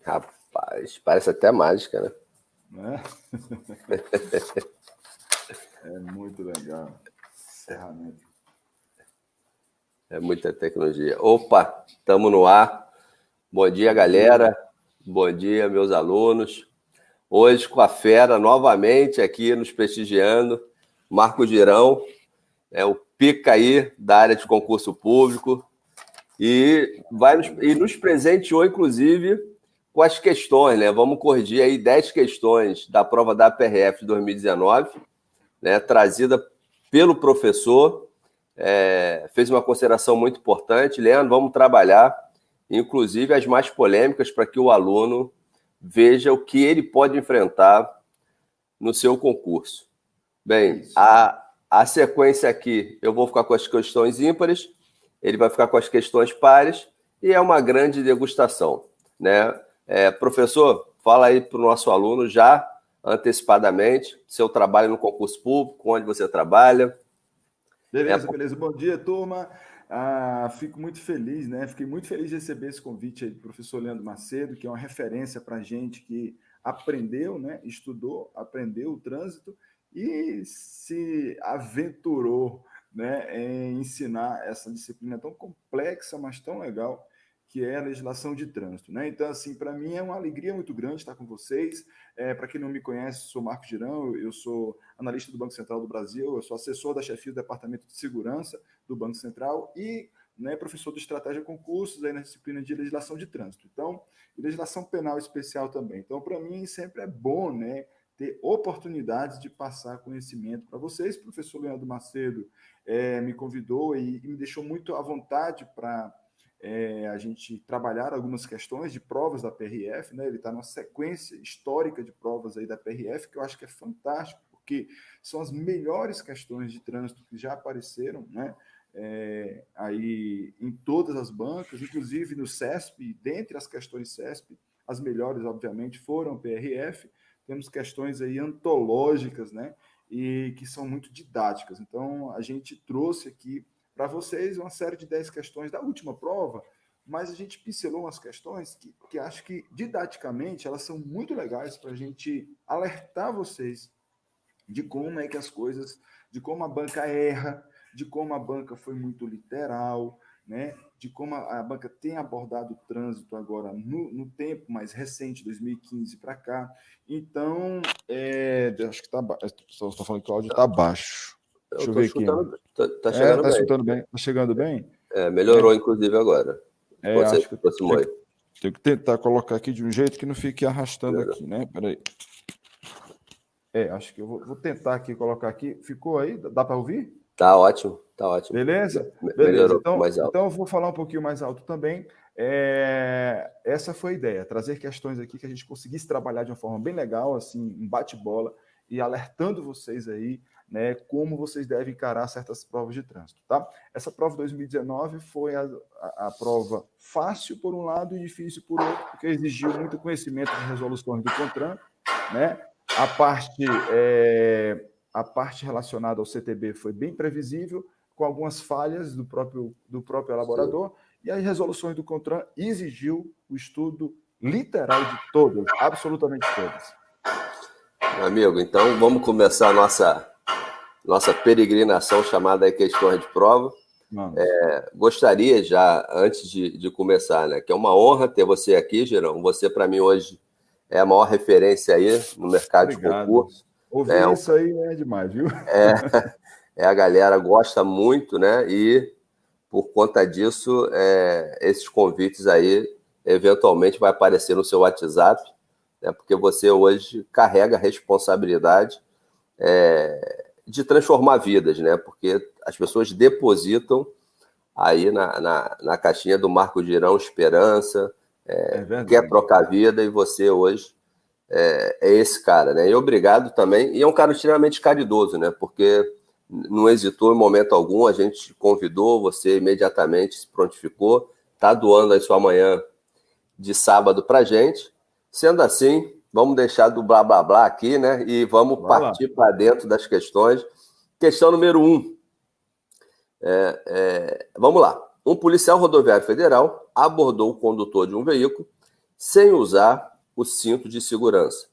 Rapaz, parece até mágica, né? Né? É muito legal. Ferramenta. É muita tecnologia. Opa, estamos no ar. Bom dia, galera. Bom dia, meus alunos. Hoje com a fera novamente aqui nos prestigiando, Marco Girão, o pica aí da área de concurso público, e nos presenteou, inclusive, com as questões, né? Vamos corrigir aí 10 questões da prova da PRF 2019, né? Trazida pelo professor. Fez uma consideração muito importante. Leandro, vamos trabalhar, inclusive, as mais polêmicas para que o aluno veja o que ele pode enfrentar no seu concurso. Bem, a sequência aqui, eu vou ficar com as questões ímpares, ele vai ficar com as questões pares, e é uma grande degustação, né? Professor, fala aí para o nosso aluno já antecipadamente seu trabalho no concurso público, onde você trabalha. Beleza. Bom dia, turma. Fico muito feliz, né? Fiquei muito feliz de receber esse convite aí do professor Leandro Macedo, que é uma referência para a gente que aprendeu, né? Estudou, aprendeu o trânsito e se aventurou, né, em ensinar essa disciplina tão complexa, mas tão legal, que é a legislação de trânsito, né? Então, assim, para mim é uma alegria muito grande estar com vocês. Para quem não me conhece, sou Marco Girão, eu sou analista do Banco Central do Brasil, eu sou assessor da chefia do Departamento de Segurança do Banco Central e, né, professor de Estratégia Concursos aí na disciplina de Legislação de Trânsito. Então, e Legislação Penal Especial também. Então, para mim, sempre é bom, né, ter oportunidades de passar conhecimento para vocês. O professor Leandro Macedo me convidou e me deixou muito à vontade para a gente trabalhar algumas questões de provas da PRF, né? Ele está numa sequência histórica de provas aí da PRF, que eu acho que é fantástico, porque são as melhores questões de trânsito que já apareceram, né? Aí em todas as bancas, inclusive no CESP, dentre as questões CESP, as melhores, obviamente, foram PRF. Temos questões aí antológicas, né? E que são muito didáticas. Então, a gente trouxe aqui para vocês uma série de 10 questões da última prova, mas a gente pincelou umas questões que acho que, didaticamente, elas são muito legais para a gente alertar vocês de como é que as coisas, de como a banca erra, de como a banca foi muito literal, né? De como a banca tem abordado o trânsito agora no tempo mais recente, 2015 para cá. Então, acho que está baixo. Estou falando que o áudio está baixo. Deixa eu ver aqui. Tá chegando bem. Escutando bem? Tá chegando bem? Melhorou, inclusive, agora. Você Acho que tenho que tentar colocar aqui de um jeito que não fique arrastando aqui, né? Peraí. Acho que eu vou tentar aqui colocar aqui. Ficou aí? Dá para ouvir? Tá ótimo, tá ótimo. Beleza? Melhorou mais alto. Então eu vou falar um pouquinho mais alto também. Essa foi a ideia, trazer questões aqui que a gente conseguisse trabalhar de uma forma bem legal, assim, um bate-bola, e alertando vocês aí, né, como vocês devem encarar certas provas de trânsito, tá? Essa prova 2019 foi a prova fácil por um lado e difícil por outro, porque exigiu muito conhecimento de resoluções do CONTRAN, né? A parte relacionada ao CTB foi bem previsível, com algumas falhas do próprio elaborador, e as resoluções do CONTRAN exigiu o estudo literal de todas, absolutamente todas. Meu amigo, então vamos começar a nossa peregrinação chamada aí questões de prova. Gostaria já, antes de começar, né, que é uma honra ter você aqui, Girão. Você, para mim, hoje é a maior referência aí no mercado de concurso. Ouvir isso aí é demais, viu? A galera gosta muito, né? E por conta disso, esses convites aí, eventualmente, vai aparecer no seu WhatsApp, né? Porque você hoje carrega a responsabilidade de transformar vidas, né? Porque as pessoas depositam aí na caixinha do Marco Girão esperança, quer trocar a vida, e você hoje é esse cara, né? E obrigado também. E é um cara extremamente caridoso, né? Porque não hesitou em momento algum, a gente convidou, você imediatamente se prontificou, está doando a sua manhã de sábado para gente. Sendo assim, vamos deixar do blá blá blá aqui, né? E vamos partir para dentro das questões. Questão número 1. Vamos lá. Um policial rodoviário federal abordou o condutor de um veículo sem usar o cinto de segurança.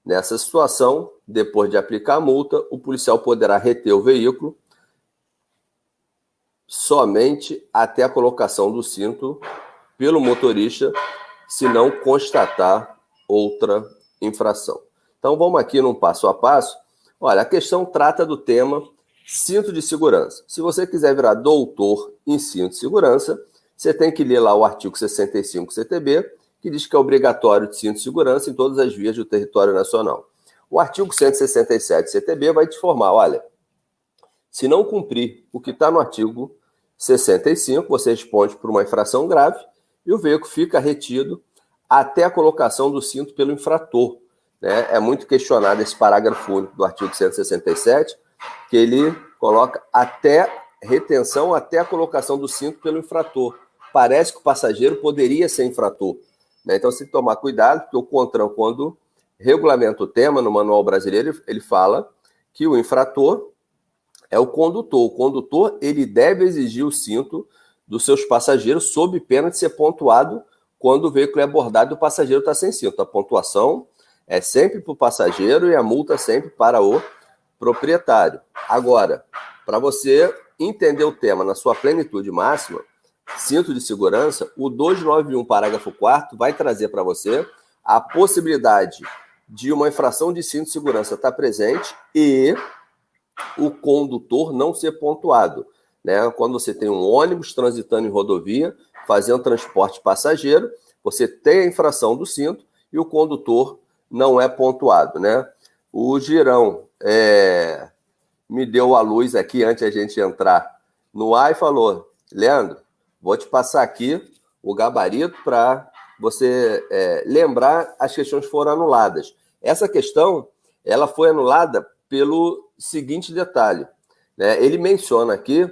Nessa situação, depois de aplicar a multa, o policial poderá reter o veículo somente até a colocação do cinto pelo motorista, se não constatar outra infração. Então, vamos aqui num passo a passo. Olha, a questão trata do tema cinto de segurança. Se você quiser virar doutor em cinto de segurança, você tem que ler lá o artigo 65 CTB, que diz que é obrigatório de cinto de segurança em todas as vias do território nacional. O artigo 167 CTB vai te informar, olha, se não cumprir o que está no artigo 65, você responde por uma infração grave e o veículo fica retido até a colocação do cinto pelo infrator. Né? É muito questionado esse parágrafo único do artigo 167, que ele coloca retenção até a colocação do cinto pelo infrator. Parece que o passageiro poderia ser infrator. Né? Então, você tem que tomar cuidado, porque o CONTRAN, quando regulamenta o tema no Manual Brasileiro, ele fala que o infrator é o condutor. O condutor, ele deve exigir o cinto dos seus passageiros sob pena de ser pontuado quando o veículo é abordado e o passageiro está sem cinto. A pontuação é sempre para o passageiro e a multa sempre para o proprietário. Agora, para você entender o tema na sua plenitude máxima, cinto de segurança, o 291, parágrafo 4º, vai trazer para você a possibilidade de uma infração de cinto de segurança estar presente e o condutor não ser pontuado. Né? Quando você tem um ônibus transitando em rodovia, fazendo transporte passageiro, você tem a infração do cinto e o condutor não é pontuado. Né? O Girão me deu a luz aqui antes de a gente entrar no ar e falou, Leandro, vou te passar aqui o gabarito para você lembrar as questões que foram anuladas. Essa questão ela foi anulada pelo seguinte detalhe. Né? Ele menciona aqui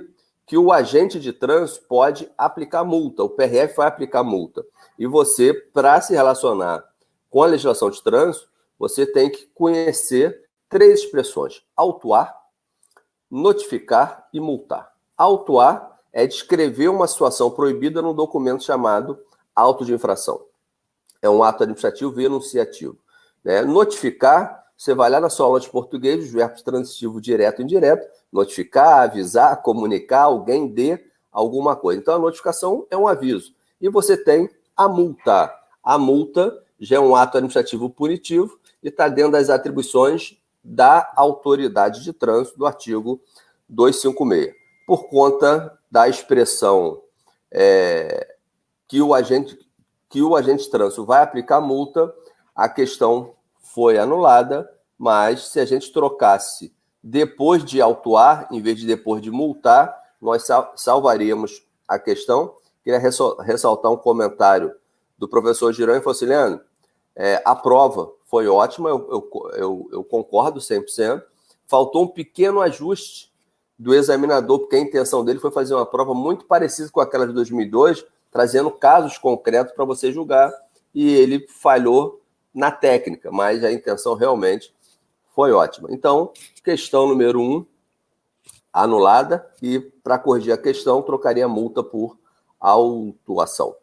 que o agente de trânsito pode aplicar multa, o PRF vai aplicar multa. E você, para se relacionar com a legislação de trânsito, você tem que conhecer 3 expressões: autuar, notificar e multar. Autuar é descrever uma situação proibida num documento chamado auto de infração. É um ato administrativo e enunciativo. Né? Notificar, você vai lá na sua aula de português, os verbos transitivos direto e indireto, notificar, avisar, comunicar, alguém dê alguma coisa. Então, a notificação é um aviso. E você tem a multa. A multa já é um ato administrativo punitivo e está dentro das atribuições da autoridade de trânsito do artigo 256. Por conta da expressão que o agente de trânsito vai aplicar multa, a questão foi anulada, mas se a gente trocasse depois de autuar, em vez de depois de multar, nós salvaríamos a questão. Queria ressaltar um comentário do professor Girão e falou assim, Leandro, a prova foi ótima, eu concordo 100%, faltou um pequeno ajuste do examinador, porque a intenção dele foi fazer uma prova muito parecida com aquela de 2002, trazendo casos concretos para você julgar, e ele falhou na técnica, mas a intenção realmente foi ótima. Então, questão número 1, anulada, e para corrigir a questão, trocaria a multa por autuação.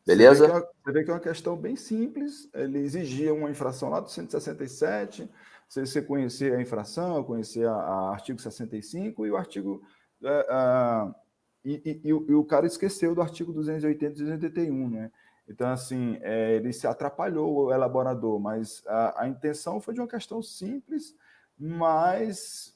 Beleza? Você vê que é uma questão bem simples, ele exigia uma infração lá do 167, se você conhecer a infração, conhecer a artigo 65 e o artigo... E o cara esqueceu do artigo 280 e 281, né? Então, assim, ele se atrapalhou, o elaborador, mas a intenção foi de uma questão simples, mas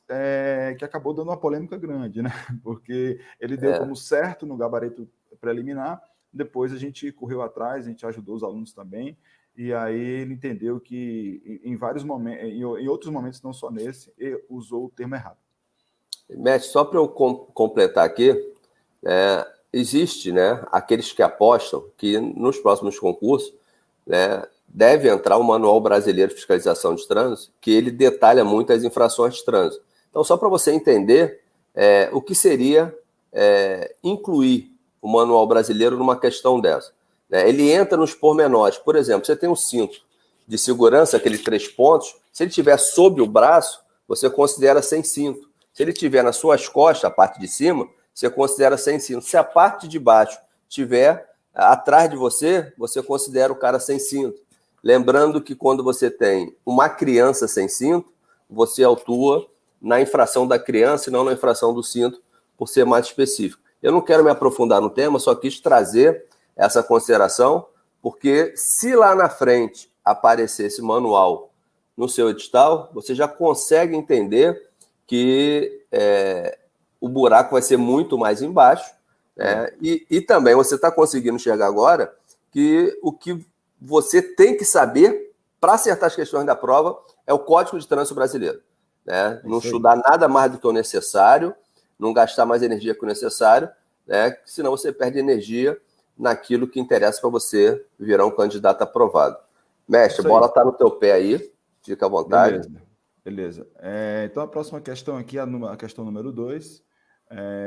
que acabou dando uma polêmica grande, né? Porque ele deu como certo no gabarito preliminar, depois a gente correu atrás, a gente ajudou os alunos também, e aí ele entendeu que em vários momentos, em outros momentos, não só nesse, ele usou o termo errado. Mestre, só para eu completar aqui, existe, né, aqueles que apostam que nos próximos concursos, né, deve entrar o Manual Brasileiro de Fiscalização de Trânsito, que ele detalha muito as infrações de trânsito. Então, só para você entender o que seria incluir o Manual Brasileiro numa questão dessa. Né? Ele entra nos pormenores. Por exemplo, você tem um cinto de segurança, aquele 3 pontos, se ele estiver sob o braço, você considera sem cinto. Se ele estiver nas suas costas, a parte de cima, você considera sem cinto. Se a parte de baixo estiver atrás de você, você considera o cara sem cinto. Lembrando que quando você tem uma criança sem cinto, você autua na infração da criança e não na infração do cinto, por ser mais específico. Eu não quero me aprofundar no tema, só quis trazer essa consideração, porque se lá na frente aparecer esse manual no seu edital, você já consegue entender que o buraco vai ser muito mais embaixo, né? E também você está conseguindo enxergar agora que o que você tem que saber para acertar as questões da prova é o Código de Trânsito Brasileiro, né? Não estudar nada mais do que o necessário, não gastar mais energia que o necessário, né? Senão você perde energia naquilo que interessa para você virar um candidato aprovado. Mestre, a bola está no teu pé aí, fica à vontade. Beleza. Então a próxima questão aqui, a questão número 2.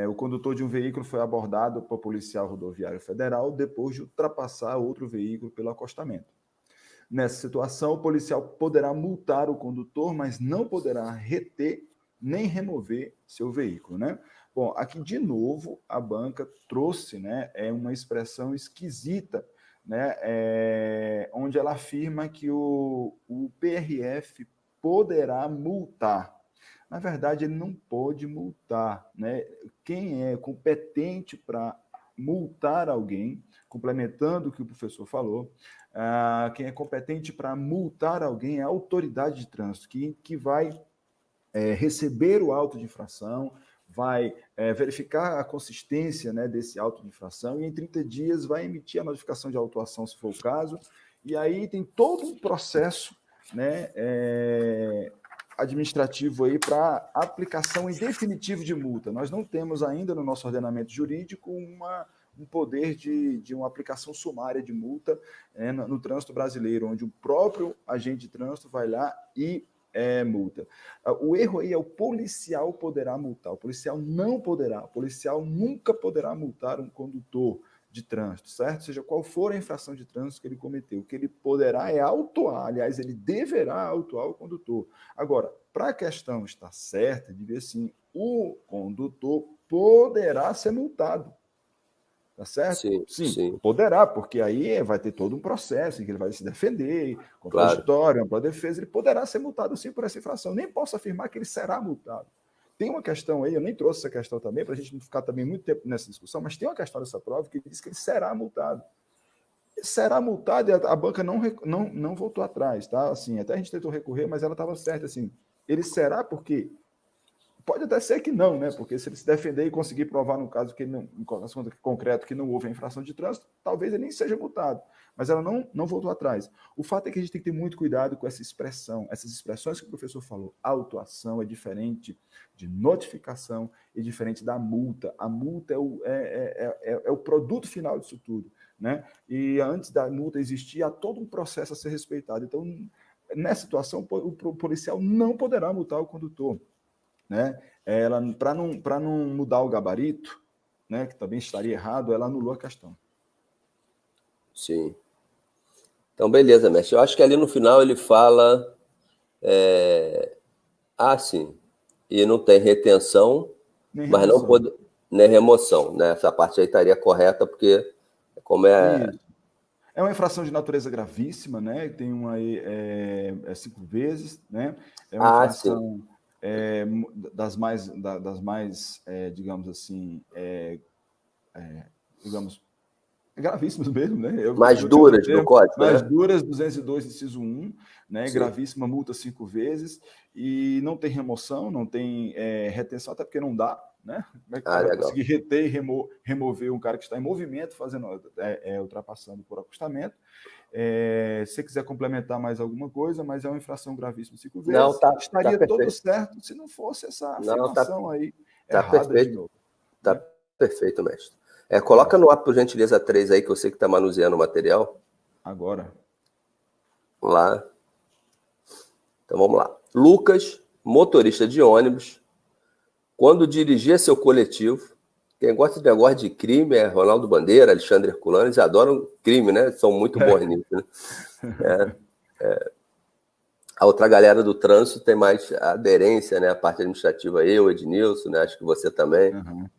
O condutor de um veículo foi abordado por policial rodoviário federal depois de ultrapassar outro veículo pelo acostamento. Nessa situação, o policial poderá multar o condutor, mas não poderá reter nem remover seu veículo, né? Bom, aqui de novo a banca trouxe, né, uma expressão esquisita, né, onde ela afirma que o PRF poderá multar. Na verdade, ele não pode multar, né? Quem é competente para multar alguém, complementando o que o professor falou, quem é competente para multar alguém é a autoridade de trânsito, que vai receber o auto de infração, vai verificar a consistência, né, desse auto de infração e em 30 dias vai emitir a notificação de autuação, se for o caso, e aí tem todo um processo, né, administrativo aí para aplicação em definitivo de multa. Nós não temos ainda no nosso ordenamento jurídico um poder de uma aplicação sumária de multa no trânsito brasileiro, onde o próprio agente de trânsito vai lá e multa. O erro aí é o policial poderá multar, o policial não poderá, o policial nunca poderá multar um condutor de trânsito, certo? Seja qual for a infração de trânsito que ele cometeu, o que ele poderá é autuar, aliás, ele deverá autuar o condutor. Agora, para a questão estar certa, de ver assim, o condutor poderá ser multado. Tá certo? Sim. Poderá, porque aí vai ter todo um processo em que ele vai se defender, contraditório, ampla defesa, ele poderá ser multado sim por essa infração. Nem posso afirmar que ele será multado. Tem uma questão aí, eu nem trouxe essa questão também, para a gente não ficar também muito tempo nessa discussão, mas tem uma questão dessa prova que diz que ele será multado. Será multado e a banca não voltou atrás, tá? Assim, até a gente tentou recorrer, mas ela estava certa, assim. Ele será porque pode até ser que não, né? Porque se ele se defender e conseguir provar no caso que ele não, em concreto que não houve a infração de trânsito, talvez ele nem seja multado. Mas ela não voltou atrás. O fato é que a gente tem que ter muito cuidado com essa expressão, essas expressões que o professor falou. A autuação é diferente de notificação e diferente da multa. A multa é o produto final disso tudo, né? E antes da multa existir, há todo um processo a ser respeitado. Então, nessa situação, o policial não poderá multar o condutor, né? Ela, para não mudar o gabarito, né, que também estaria errado, ela anulou a questão. Sim. Então, beleza, mestre. Eu acho que ali no final ele fala sim, e não tem retenção, nem mas remoção. Não pode, nem remoção, né? Essa parte aí estaria correta, porque como Isso. É uma infração de natureza gravíssima, né? Tem uma 5 vezes, né? É uma infração... Sim. Das mais, digamos assim, gravíssimas mesmo, né? Mais duras do código, mais duras, 202, inciso 1, né? Gravíssima, multa 5 vezes, e não tem remoção, não tem retenção, até porque não dá, né? Como é que vai conseguir reter e remover um cara que está em movimento, ultrapassando por acostamento? Se você quiser complementar mais alguma coisa, mas é uma infração gravíssima 5 vezes, não, estaria todo certo se não fosse essa afirmação aí errada de novo. Tá perfeito, mestre. Coloca no ar, por gentileza, 3 aí, que eu sei que está manuseando o material. Agora. Vamos lá. Então, vamos lá. Lucas, motorista de ônibus, quando dirigia seu coletivo, quem gosta de negócio de crime é Ronaldo Bandeira, Alexandre Herculano, eles adoram crime, né? São muito bons nisso, né? A outra galera do trânsito tem mais aderência, né? A parte administrativa, eu, Ednilson, né? Acho que você também. Uhum.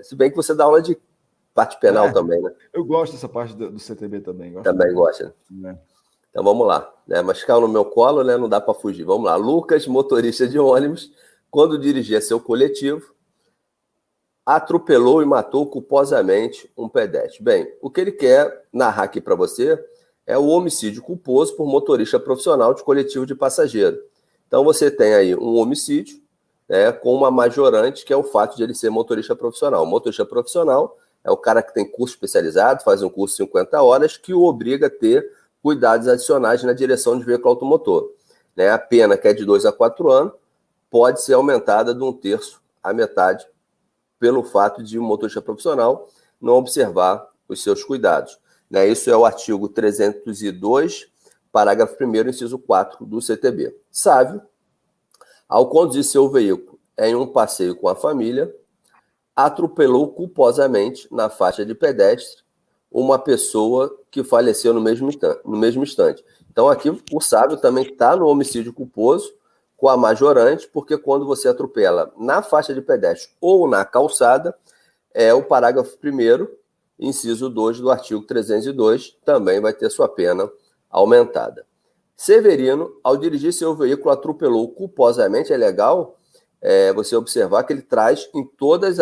Se bem que você dá aula de parte penal também, né? Eu gosto dessa parte do CTB também. Também gosta, né? Então vamos lá, né? Mas caiu no meu colo, né? Não dá para fugir. Vamos lá. Lucas, motorista de ônibus, quando dirigia seu coletivo, atropelou e matou culposamente um pedestre. Bem, o que ele quer narrar aqui para você é o homicídio culposo por motorista profissional de coletivo de passageiro. Então você tem aí um homicídio, né, com uma majorante, que é o fato de ele ser motorista profissional. O motorista profissional é o cara que tem curso especializado, faz um curso de 50 horas, que o obriga a ter cuidados adicionais na direção de veículo automotor. Né? A pena, que é de 2 a 4 anos, pode ser aumentada de 1/3 à metade pelo fato de um motorista profissional não observar os seus cuidados. Né? Isso é o artigo 302, parágrafo 1º, inciso 4 do CTB. Sávio, ao conduzir seu veículo em um passeio com a família, atropelou culposamente na faixa de pedestre uma pessoa que faleceu no mesmo instante. Então aqui o Sávio também está no homicídio culposo com a majorante, porque quando você atropela na faixa de pedestre ou na calçada, é o parágrafo 1º, inciso 2 do artigo 302, também vai ter sua pena aumentada. Severino, ao dirigir seu veículo, atropelou culposamente. É legal você observar que ele traz em todos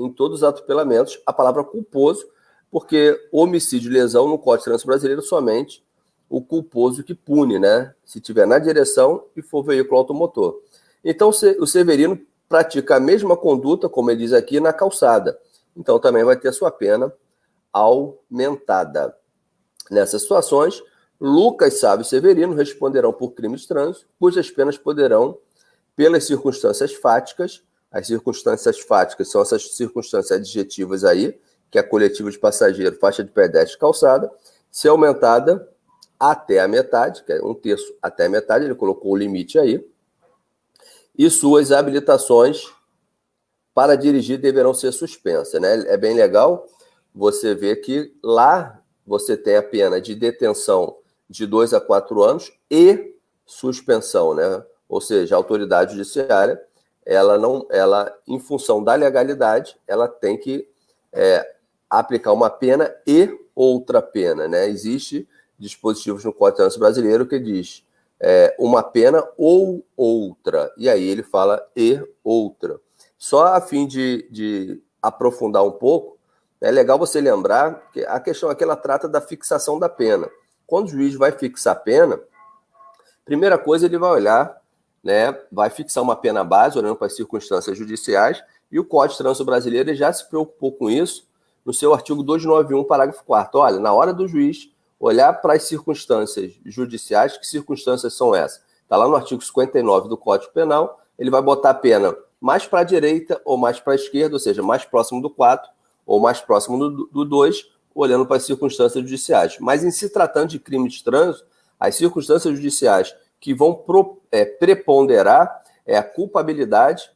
os atropelamentos a palavra culposo, porque homicídio e lesão no Código de Trânsito Brasileiro somente o culposo que pune, né? Se tiver na direção e for veículo automotor. Então, o Severino pratica a mesma conduta, como ele diz aqui, na calçada. Então, também vai ter sua pena aumentada. Nessas situações, Lucas, Sávio e Severino responderão por crime de trânsito, cujas penas poderão, pelas circunstâncias fáticas, as circunstâncias fáticas são essas circunstâncias adjetivas aí, que é coletivo de passageiro, faixa de pedestre, calçada, ser aumentada até a metade, que é 1/3 até a metade, ele colocou o limite aí, e suas habilitações para dirigir deverão ser suspensas, né? É bem legal você ver que lá você tem a pena de detenção de 2 a 4 anos e suspensão, né? Ou seja, a autoridade judiciária, ela, em função da legalidade, ela tem que aplicar uma pena e outra pena, né? Existe dispositivos no Código de Trânsito Brasileiro que diz uma pena ou outra, e aí ele fala e outra. Só a fim de aprofundar um pouco, é legal você lembrar que a questão aqui ela trata da fixação da pena. Quando o juiz vai fixar a pena, primeira coisa ele vai olhar, né, vai fixar uma pena base, olhando para as circunstâncias judiciais, e o Código de Trânsito Brasileiro já se preocupou com isso no seu artigo 291, parágrafo 4º. Olha, na hora do juiz olhar para as circunstâncias judiciais, que circunstâncias são essas? Está lá no artigo 59 do Código Penal, ele vai botar a pena mais para a direita ou mais para a esquerda, ou seja, mais próximo do 4 ou mais próximo do 2, olhando para as circunstâncias judiciais. Mas em se tratando de crime de trânsito, as circunstâncias judiciais que vão preponderar é a culpabilidade,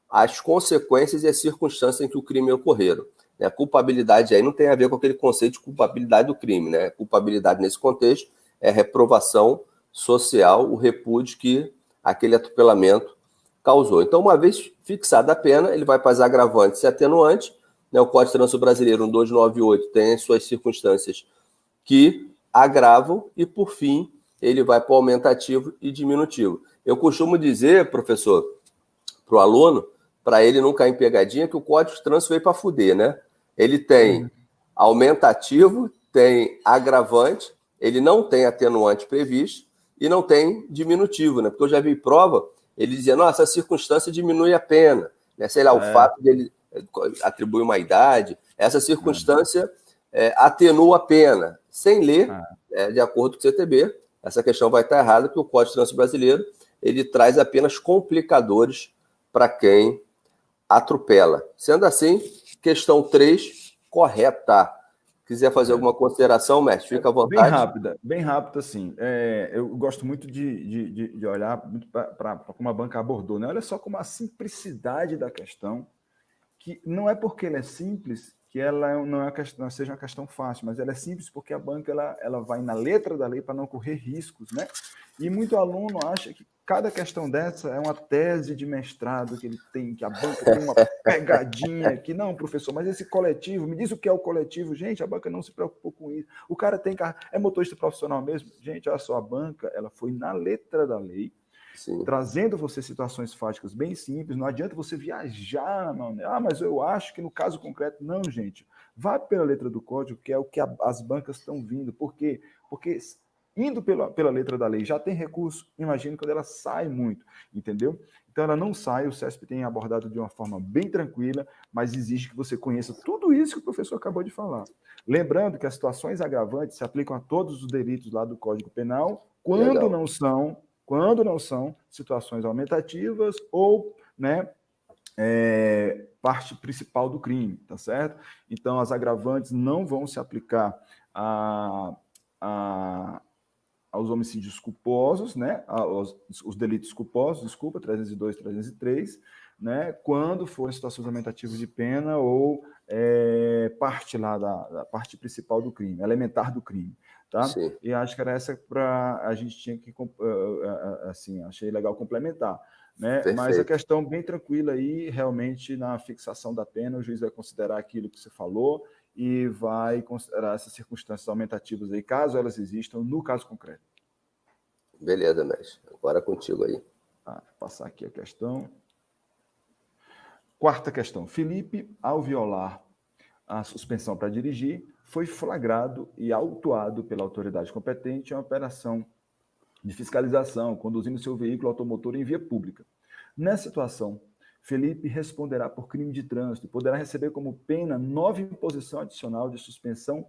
as consequências e as circunstâncias em que o crime ocorreram. A culpabilidade aí não tem a ver com aquele conceito de culpabilidade do crime, né? Culpabilidade nesse contexto é reprovação social, o repúdio que aquele atropelamento causou. Então, uma vez fixada a pena, ele vai para as agravantes e atenuantes, né? O Código de Trânsito Brasileiro, 1298, tem as suas circunstâncias que agravam e, por fim, ele vai para o aumentativo e diminutivo. Eu costumo dizer, professor, para o aluno, para ele não cair em pegadinha, que o Código de Trânsito veio para fuder, né? Ele tem aumentativo, tem agravante, ele não tem atenuante previsto e não tem diminutivo, né? Porque eu já vi prova, ele dizia, nossa, essa circunstância diminui a pena, né? Sei lá, o fato de ele atribuir uma idade, essa circunstância atenua a pena, sem ler, de acordo com o CTB, essa questão vai estar errada, porque o Código de Trânsito Brasileiro, ele traz apenas complicadores para quem atropela. Sendo assim, questão 3, correta. Quiser fazer alguma consideração, mestre, fica à vontade. Bem rápida, assim. Eu gosto muito de olhar para como a banca abordou, né? Olha só como a simplicidade da questão, que não é porque ele é simples que ela não seja uma questão fácil, mas ela é simples porque a banca ela vai na letra da lei para não correr riscos, né? E muito aluno acha que cada questão dessa é uma tese de mestrado que ele tem, que a banca tem uma pegadinha, que não, professor, mas esse coletivo, me diz o que é o coletivo. Gente, a banca não se preocupou com isso. O cara é motorista profissional mesmo. Gente, olha só, a banca, ela foi na letra da lei, sim, trazendo você situações fáticas bem simples. Não adianta você viajar, não, né? Mas eu acho que no caso concreto, não, gente. Vá pela letra do código, que é o que as bancas estão vindo. Por quê? Porque indo pela letra da lei já tem recurso, imagine quando ela sai muito, entendeu? Então ela não sai, o CESP tem abordado de uma forma bem tranquila, mas exige que você conheça tudo isso que o professor acabou de falar. Lembrando que as situações agravantes se aplicam a todos os delitos lá do Código Penal, quando não são situações aumentativas ou, né, parte principal do crime, tá certo? Então as agravantes não vão se aplicar aos homicídios culposos, né, os delitos culposos, desculpa, 302, 303, né, quando for situações aumentativas de pena ou parte lá da parte principal do crime, elementar do crime, tá? Sim. E acho que era essa para a gente tinha que, assim, achei legal complementar, né? Perfeito. Mas a questão bem tranquila aí, realmente na fixação da pena, o juiz vai considerar aquilo que você falou e vai considerar essas circunstâncias aumentativas aí, caso elas existam, no caso concreto. Beleza, mestre. Agora contigo aí. Vou passar aqui a questão. Quarta questão. Felipe, ao violar a suspensão para dirigir, foi flagrado e autuado pela autoridade competente em uma operação de fiscalização, conduzindo seu veículo automotor em via pública. Nessa situação, Felipe responderá por crime de trânsito e poderá receber como pena nova imposição adicional de suspensão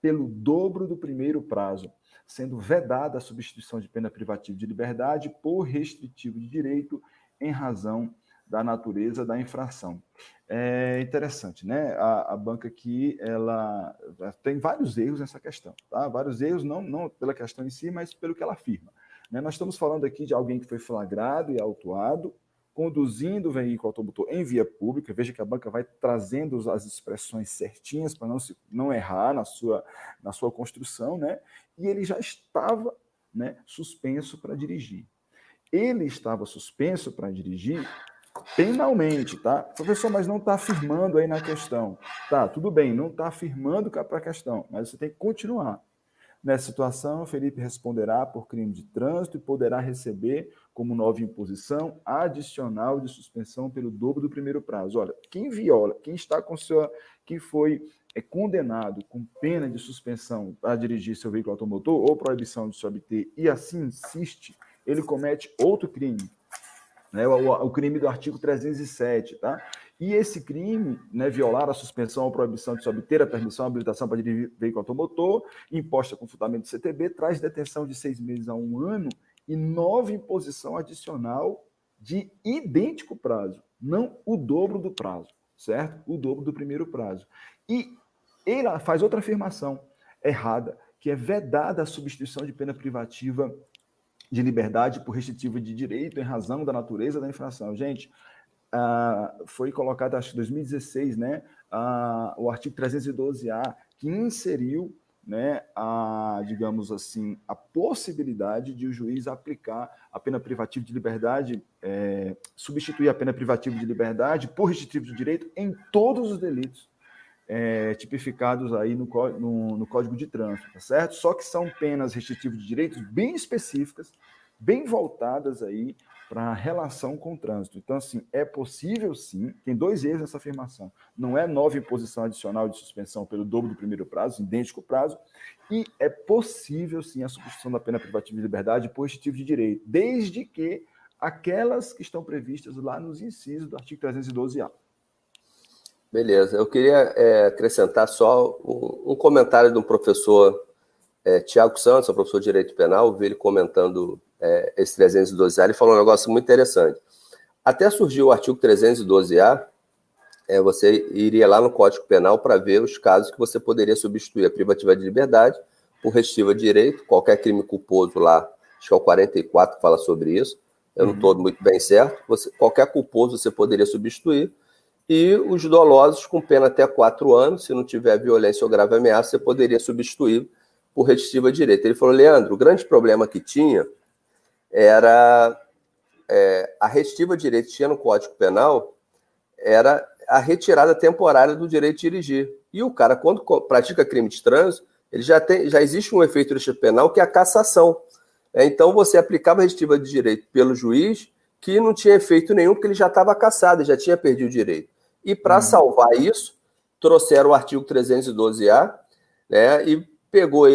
pelo dobro do primeiro prazo, sendo vedada a substituição de pena privativa de liberdade por restritivo de direito em razão da natureza da infração. É interessante, né? A banca aqui, ela tem vários erros nessa questão, tá? Vários erros, não pela questão em si, mas pelo que ela afirma, né? Nós estamos falando aqui de alguém que foi flagrado e autuado, conduzindo o veículo automotor em via pública. Veja que a banca vai trazendo as expressões certinhas para não errar na sua construção, né? E ele já estava, né, suspenso para dirigir. Ele estava suspenso para dirigir penalmente, tá? Professor, mas não está afirmando aí na questão. Tá, tudo bem, não está afirmando para a questão, mas você tem que continuar. Nessa situação, Felipe responderá por crime de trânsito e poderá receber como nova imposição adicional de suspensão pelo dobro do primeiro prazo. Olha, quem viola, quem foi condenado com pena de suspensão para dirigir seu veículo automotor ou proibição de se obter e assim insiste, ele comete outro crime, né, o crime do artigo 307, tá? E esse crime, né, violar a suspensão ou proibição de se obter a permissão ou habilitação para dirigir veículo automotor, imposta com fundamento do CTB, traz detenção de 6 meses a 1 ano e nova imposição adicional de idêntico prazo, não o dobro do prazo, certo? O dobro do primeiro prazo. E ele faz outra afirmação errada, que é vedada a substituição de pena privativa de liberdade por restritivo de direito em razão da natureza da infração. Gente, foi colocado, acho que em 2016, né, o artigo 312-A, que inseriu, né, digamos assim, a possibilidade de o juiz aplicar a pena privativa de liberdade, substituir a pena privativa de liberdade por restritivo de direito em todos os delitos tipificados aí no Código de Trânsito, tá certo? Só que são penas restritivas de direitos bem específicas, bem voltadas aí para a relação com o trânsito. Então, assim, é possível sim, tem 2 erros nessa afirmação. Não é nova imposição adicional de suspensão pelo dobro do primeiro prazo, idêntico prazo, e é possível sim a substituição da pena privativa de liberdade por restritivo de direito, desde que aquelas que estão previstas lá nos incisos do artigo 312-A. Beleza. Eu queria acrescentar só um comentário de um professor, Tiago Santos, um professor de Direito Penal, vi ele comentando esse 312A, ele falou um negócio muito interessante. Até surgiu o artigo 312A, você iria lá no Código Penal para ver os casos que você poderia substituir a privativa de liberdade por restritiva de direito, qualquer crime culposo lá, acho que é o 44 que fala sobre isso, eu não estou muito bem certo, qualquer culposo você poderia substituir, E os dolosos com pena até 4 anos, se não tiver violência ou grave ameaça, você poderia substituir por redistriva direita. Ele falou, Leandro, o grande problema que tinha era a redistriva direita que tinha no Código Penal era a retirada temporária do direito de dirigir. E o cara, quando pratica crime de trânsito, ele já existe um efeito redistritivo penal que é a cassação. Então, você aplicava a redistriva de direito pelo juiz que não tinha efeito nenhum, porque ele já estava cassado, já tinha perdido o direito. E para salvar isso, trouxeram o artigo 312-A, né, e pegou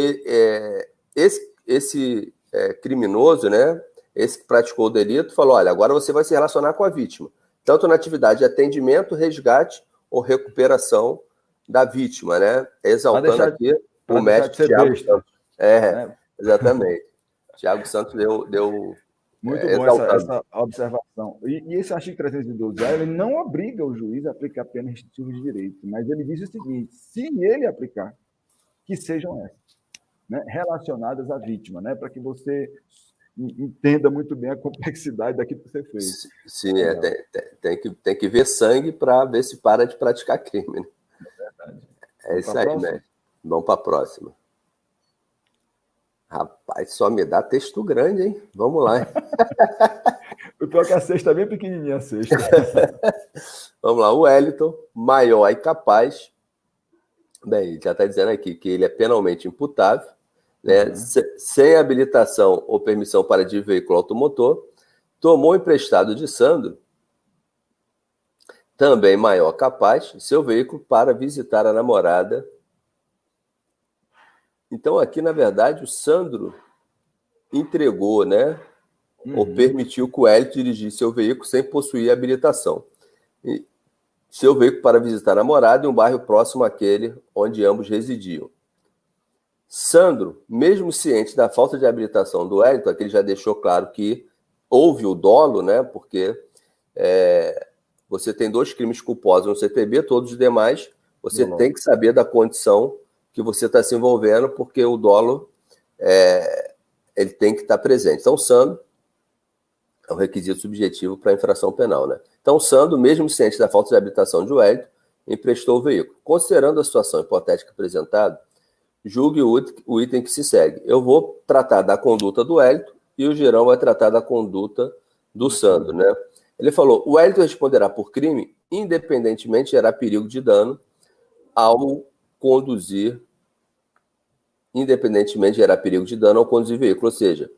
esse criminoso, né, esse que praticou o delito, falou, olha, agora você vai se relacionar com a vítima, tanto na atividade de atendimento, resgate ou recuperação da vítima, né, exaltando aqui o mestre Thiago Santos. Exatamente. Thiago Santos deu muito bom essa observação. E esse artigo 312, ele não obriga o juiz a aplicar pena restritiva de direito, mas ele diz o seguinte, se ele aplicar, que sejam essas, né, relacionadas à vítima, né, para que você entenda muito bem a complexidade daquilo que você fez. Sim, tem que ver sangue para ver se para de praticar crime. Né? É verdade. É isso aí, né? Vamos para a próxima. Rapaz, só me dá texto grande, hein? Vamos lá. Hein? O pior que a cesta é bem pequenininha, a cesta. Vamos lá. O Wellington, maior e capaz. Bem, ele já está dizendo aqui que ele é penalmente imputável, né? Sem habilitação ou permissão para dirigir veículo automotor. Tomou emprestado de Sandro, também maior capaz, seu veículo para visitar a namorada. Então, aqui, na verdade, o Sandro entregou, né? Ou permitiu que o Wellington dirigisse seu veículo sem possuir habilitação. E seu veículo para visitar a namorada em um bairro próximo àquele onde ambos residiam. Sandro, mesmo ciente da falta de habilitação do Wellington, aqui ele já deixou claro que houve o dolo, né? Porque você tem 2 crimes culposos no CTB, todos os demais, você tem que saber da condição que você está se envolvendo, porque o dolo ele tem que estar presente. Então, o Sandro é um requisito subjetivo para a infração penal, né? Então, o Sandro, mesmo ciente da falta de habilitação de Wellington, emprestou o veículo. Considerando a situação hipotética apresentada, julgue o item que se segue. Eu vou tratar da conduta do Wellington e o Girão vai tratar da conduta do Sandro, né? Ele falou, o Wellington responderá por crime, independentemente de gerar perigo de dano ao conduzir, independentemente de gerar perigo de dano ao conduzir veículo. Ou seja,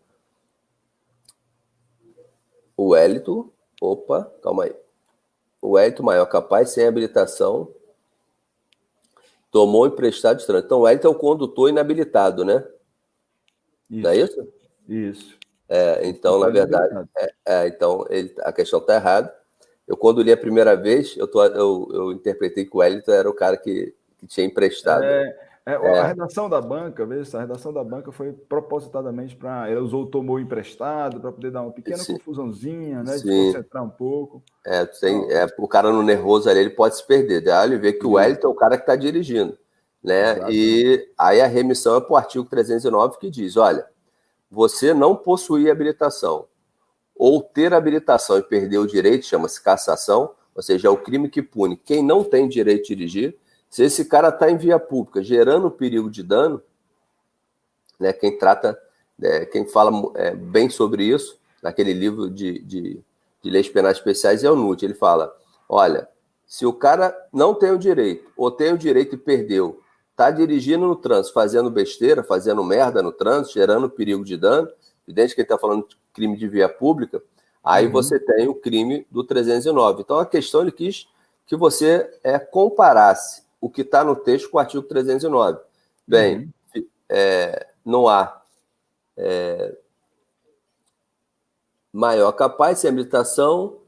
o Wellington, calma aí. O Wellington, maior capaz, sem habilitação, tomou emprestado de trânsito. Então, o Wellington é o condutor inabilitado, né? Isso. Não é isso? Isso. Então, na verdade, então a questão está errada. Eu, quando li a primeira vez, eu interpretei que o Wellington era o cara que tinha emprestado. A redação da banca, veja, a redação da banca foi propositadamente para... Ele usou o tomou emprestado para poder dar uma pequena confusãozinha, né? Desconcentrar um pouco. O cara no nervoso ali, ele pode se perder. Daí ele vê que o Wellington é o cara que está dirigindo, né? Exatamente. E aí a remissão é para o artigo 309, que diz, olha, você não possuir habilitação ou ter habilitação e perder o direito, chama-se cassação, ou seja, é o crime que pune quem não tem direito de dirigir. Se esse cara está em via pública gerando perigo de dano, né, quem fala bem sobre isso, naquele livro de leis penais especiais, é o NUT. Ele fala, olha, se o cara não tem o direito, ou tem o direito e perdeu, está dirigindo no trânsito, fazendo besteira, fazendo merda no trânsito, gerando perigo de dano, evidente que ele está falando de crime de via pública, aí você tem o crime do 309. Então, a questão, ele quis que você comparasse o que está no texto com o artigo 309. Bem, não há maior capaz, sem habilitação.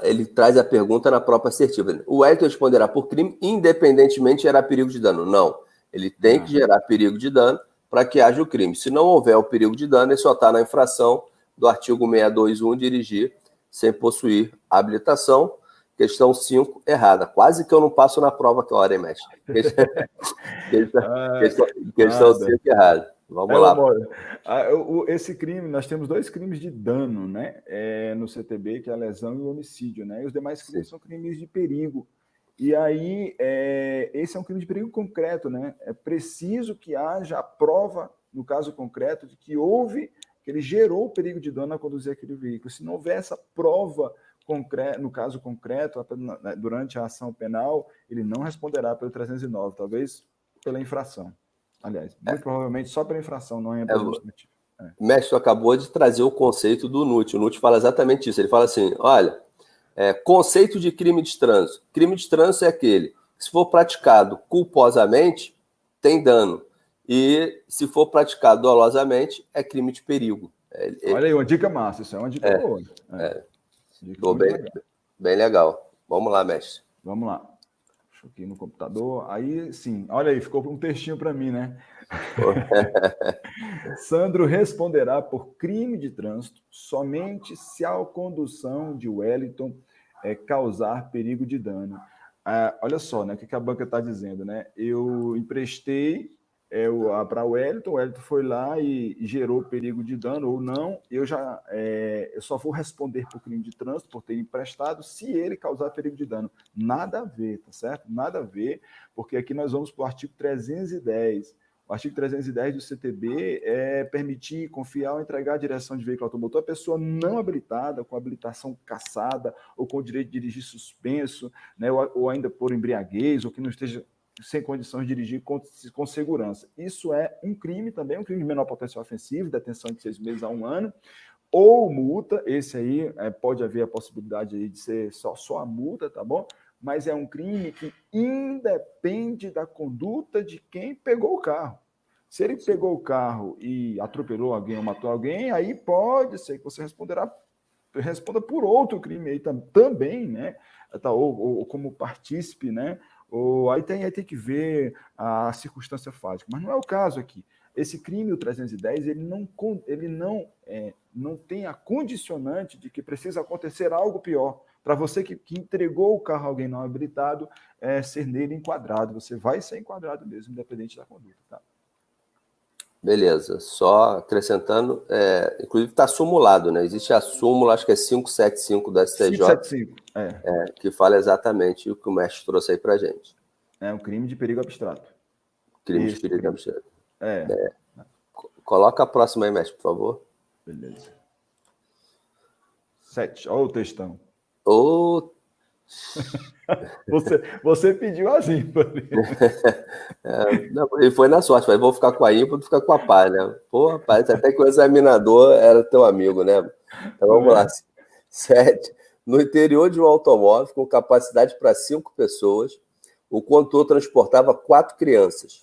Ele traz a pergunta na própria assertiva. O Wellington responderá por crime, independentemente de gerar perigo de dano. Não, ele tem que gerar perigo de dano para que haja o crime. Se não houver o perigo de dano, ele só está na infração do artigo 621, dirigir sem possuir habilitação. Questão 5, errada. Quase que eu não passo na prova que hora, hein, mestre? Questão 5, errada. Vamos lá. Esse crime, nós temos 2 crimes de dano, né? No CTB, que é a lesão e o homicídio, né? E os demais crimes são crimes de perigo. E aí, esse é um crime de perigo concreto, né? É preciso que haja a prova, no caso concreto, de que ele gerou o perigo de dano a conduzir aquele veículo. Se não houver essa prova concreta, no caso concreto, durante a ação penal, ele não responderá pelo 309, talvez pela infração. Aliás, muito provavelmente só pela infração, não é pelo administrativo. Mestre, acabou de trazer o conceito do NUT. O NUT fala exatamente isso. Ele fala assim, olha, conceito de crime de trânsito. Crime de trânsito é aquele que, se for praticado culposamente, tem dano. E, se for praticado dolosamente, é crime de perigo. Olha aí, uma dica massa. Isso é uma dica boa. Bem legal. Vamos lá, mestre. Vamos lá. Deixa eu aqui no computador. Aí, sim. Olha aí, ficou um textinho para mim, né? Sandro responderá por crime de trânsito somente se a condução de Wellington causar perigo de dano. Olha só, né? O que a banca está dizendo, né? Eu emprestei para o Wellington foi lá e gerou perigo de dano ou não, eu só vou responder por crime de trânsito, por ter emprestado, se ele causar perigo de dano. Nada a ver, tá certo? Nada a ver, porque aqui nós vamos para o artigo 310. O artigo 310 do CTB é permitir, confiar ou entregar a direção de veículo automotor a pessoa não habilitada, com habilitação cassada, ou com o direito de dirigir suspenso, né, ou ainda por embriaguez, ou que não esteja sem condições de dirigir com segurança. Isso é um crime também, um crime de menor potencial ofensivo, detenção de 6 meses a 1 ano, ou multa. Esse aí pode haver a possibilidade aí de ser só a multa, tá bom? Mas é um crime que independe da conduta de quem pegou o carro. Se ele pegou o carro e atropelou alguém ou matou alguém, aí pode ser que você responda por outro crime aí também, né? Ou como partícipe, né? Ou aí tem que ver a circunstância fática. Mas não é o caso aqui. Esse crime, o 310, ele não tem a condicionante de que precisa acontecer algo pior. Para você que entregou o carro a alguém não habilitado, ser nele enquadrado. Você vai ser enquadrado mesmo, independente da conduta. Tá? Beleza. Só acrescentando, inclusive está simulado, né? Existe a súmula, acho que é 575 do STJ. 575, que fala exatamente o que o mestre trouxe aí para gente. É um crime de perigo abstrato. Crime de perigo abstrato. Coloca a próxima aí, mestre, por favor. Beleza. 7. Olha o textão. Você pediu as ímpares. E foi na sorte, mas vou ficar com a ímpar, ficar com a par, né? Pô, rapaz, até que o examinador era teu amigo, né? Então vamos lá. 7. No interior de um automóvel com capacidade para 5 pessoas, o condutor transportava 4 crianças.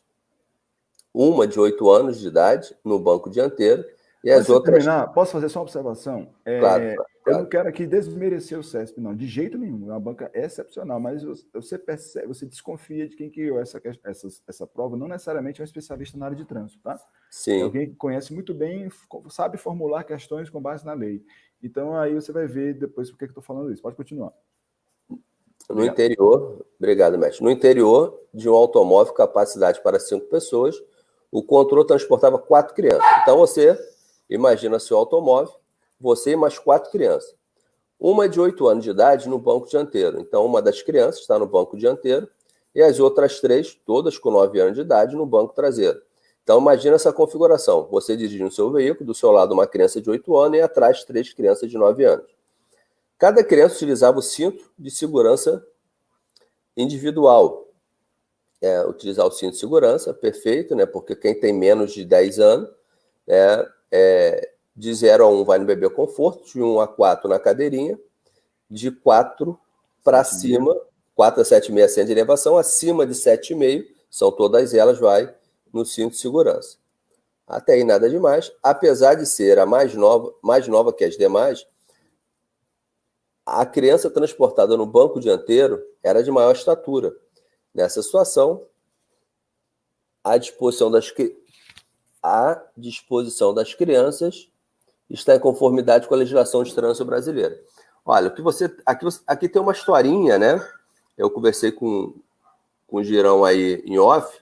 Uma de 8 anos de idade no banco dianteiro e as outras... Posso fazer só uma observação? Claro. Eu não quero aqui desmerecer o CESP, não, de jeito nenhum. É uma banca excepcional, mas você percebe, você desconfia de quem criou essa prova. Não necessariamente é um especialista na área de trânsito, tá? Sim. É alguém que conhece muito bem, sabe formular questões com base na lei. Então, aí você vai ver depois por que eu estou falando isso. Pode continuar. No interior, obrigado, mestre. No interior de um automóvel, capacidade para 5 pessoas, o condutor transportava 4 crianças. Então, você imagina seu automóvel, você e mais 4 crianças. Uma de 8 anos de idade no banco dianteiro. Então, uma das crianças está no banco dianteiro e as outras 3, todas com 9 anos de idade, no banco traseiro. Então, imagina essa configuração. Você dirigindo o seu veículo, do seu lado uma criança de 8 anos e atrás 3 crianças de 9 anos. Cada criança utilizava o cinto de segurança individual. Utilizar o cinto de segurança, perfeito, né? Porque quem tem menos de 10 anos, de 0 a 1 vai no bebê conforto, de 1 a 4 na cadeirinha, de 4 para cima, 4 a 7,5 acende de elevação, acima de 7,5, são todas elas, vai no cinto de segurança. Até aí nada demais, apesar de ser a mais nova que as demais, a criança transportada no banco dianteiro era de maior estatura. Nessa situação, a disposição das crianças está em conformidade com a legislação de trânsito brasileira. Olha, o que aqui tem uma historinha, né? Eu conversei com o Girão aí em off,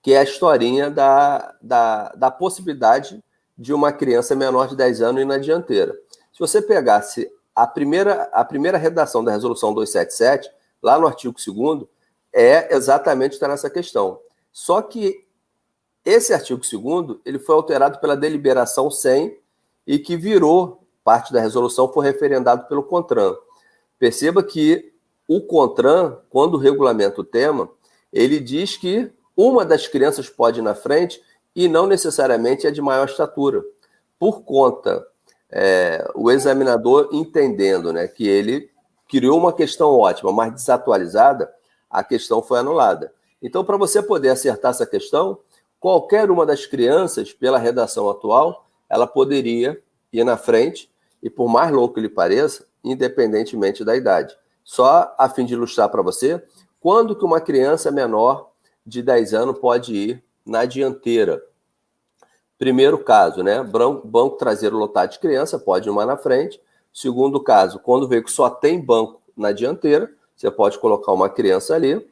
que é a historinha da possibilidade de uma criança menor de 10 anos ir na dianteira. Se você pegasse a primeira redação da Resolução 277, lá no artigo 2º, exatamente está nessa questão. Só que esse artigo 2º, ele foi alterado pela deliberação 100 e que virou parte da resolução, foi referendado pelo CONTRAN. Perceba que o CONTRAN, quando regulamenta o tema, ele diz que uma das crianças pode ir na frente e não necessariamente é de maior estatura. Por conta, o examinador entendendo, né, que ele criou uma questão ótima, mas desatualizada, a questão foi anulada. Então, para você poder acertar essa questão, qualquer uma das crianças, pela redação atual, ela poderia ir na frente, e por mais louco que lhe pareça, independentemente da idade. Só a fim de ilustrar para você, quando que uma criança menor de 10 anos pode ir na dianteira? Primeiro caso, né? Banco traseiro lotado de criança, pode ir uma na frente. Segundo caso, quando o veículo só tem banco na dianteira, você pode colocar uma criança ali.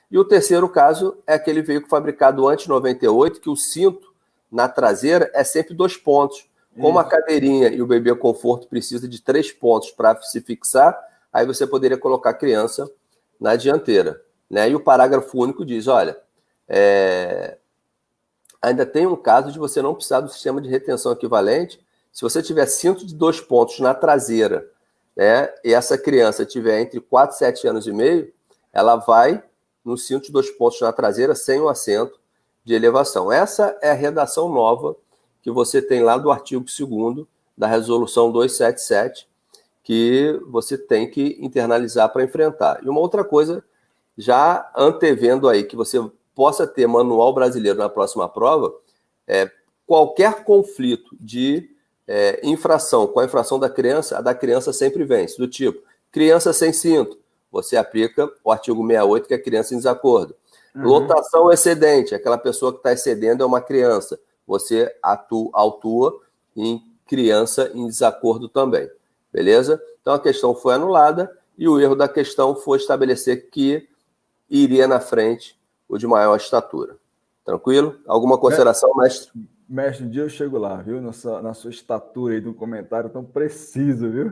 E o terceiro caso é aquele veículo fabricado antes de 98, que o cinto na traseira é sempre 2 pontos. Como a cadeirinha e o bebê conforto precisa de 3 pontos para se fixar, aí você poderia colocar a criança na dianteira, né? E o parágrafo único diz, olha, ainda tem um caso de você não precisar do sistema de retenção equivalente. Se você tiver cinto de 2 pontos na traseira, né, e essa criança tiver entre 4 e 7 anos e meio, ela vai no cinto de 2 pontos na traseira sem o assento de elevação. Essa é a redação nova que você tem lá do artigo 2º da Resolução 277, que você tem que internalizar para enfrentar. E uma outra coisa, já antevendo aí que você possa ter manual brasileiro na próxima prova, qualquer conflito de infração com a infração da criança, a da criança sempre vence. Do tipo, criança sem cinto, você aplica o artigo 68, que é criança em desacordo. Lotação excedente, aquela pessoa que está excedendo é uma criança. Você autua em criança em desacordo também. Beleza? Então a questão foi anulada e o erro da questão foi estabelecer que iria na frente o de maior estatura. Tranquilo? Alguma consideração, mestre? Mestre, um dia eu chego lá, viu? Na sua estatura aí do comentário tão preciso, viu?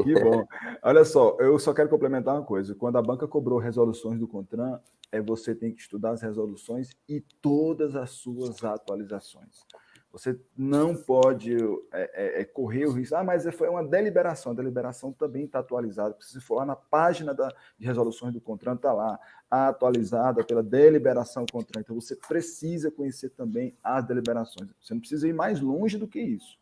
Que bom. Olha só, eu só quero complementar uma coisa. Quando a banca cobrou resoluções do CONTRAN, você tem que estudar as resoluções e todas as suas atualizações. Você não pode correr o risco. Mas foi uma deliberação. A deliberação também está atualizada. Se for lá na página de resoluções do CONTRAN, está lá, atualizada pela deliberação CONTRAN. Então, você precisa conhecer também as deliberações. Você não precisa ir mais longe do que isso,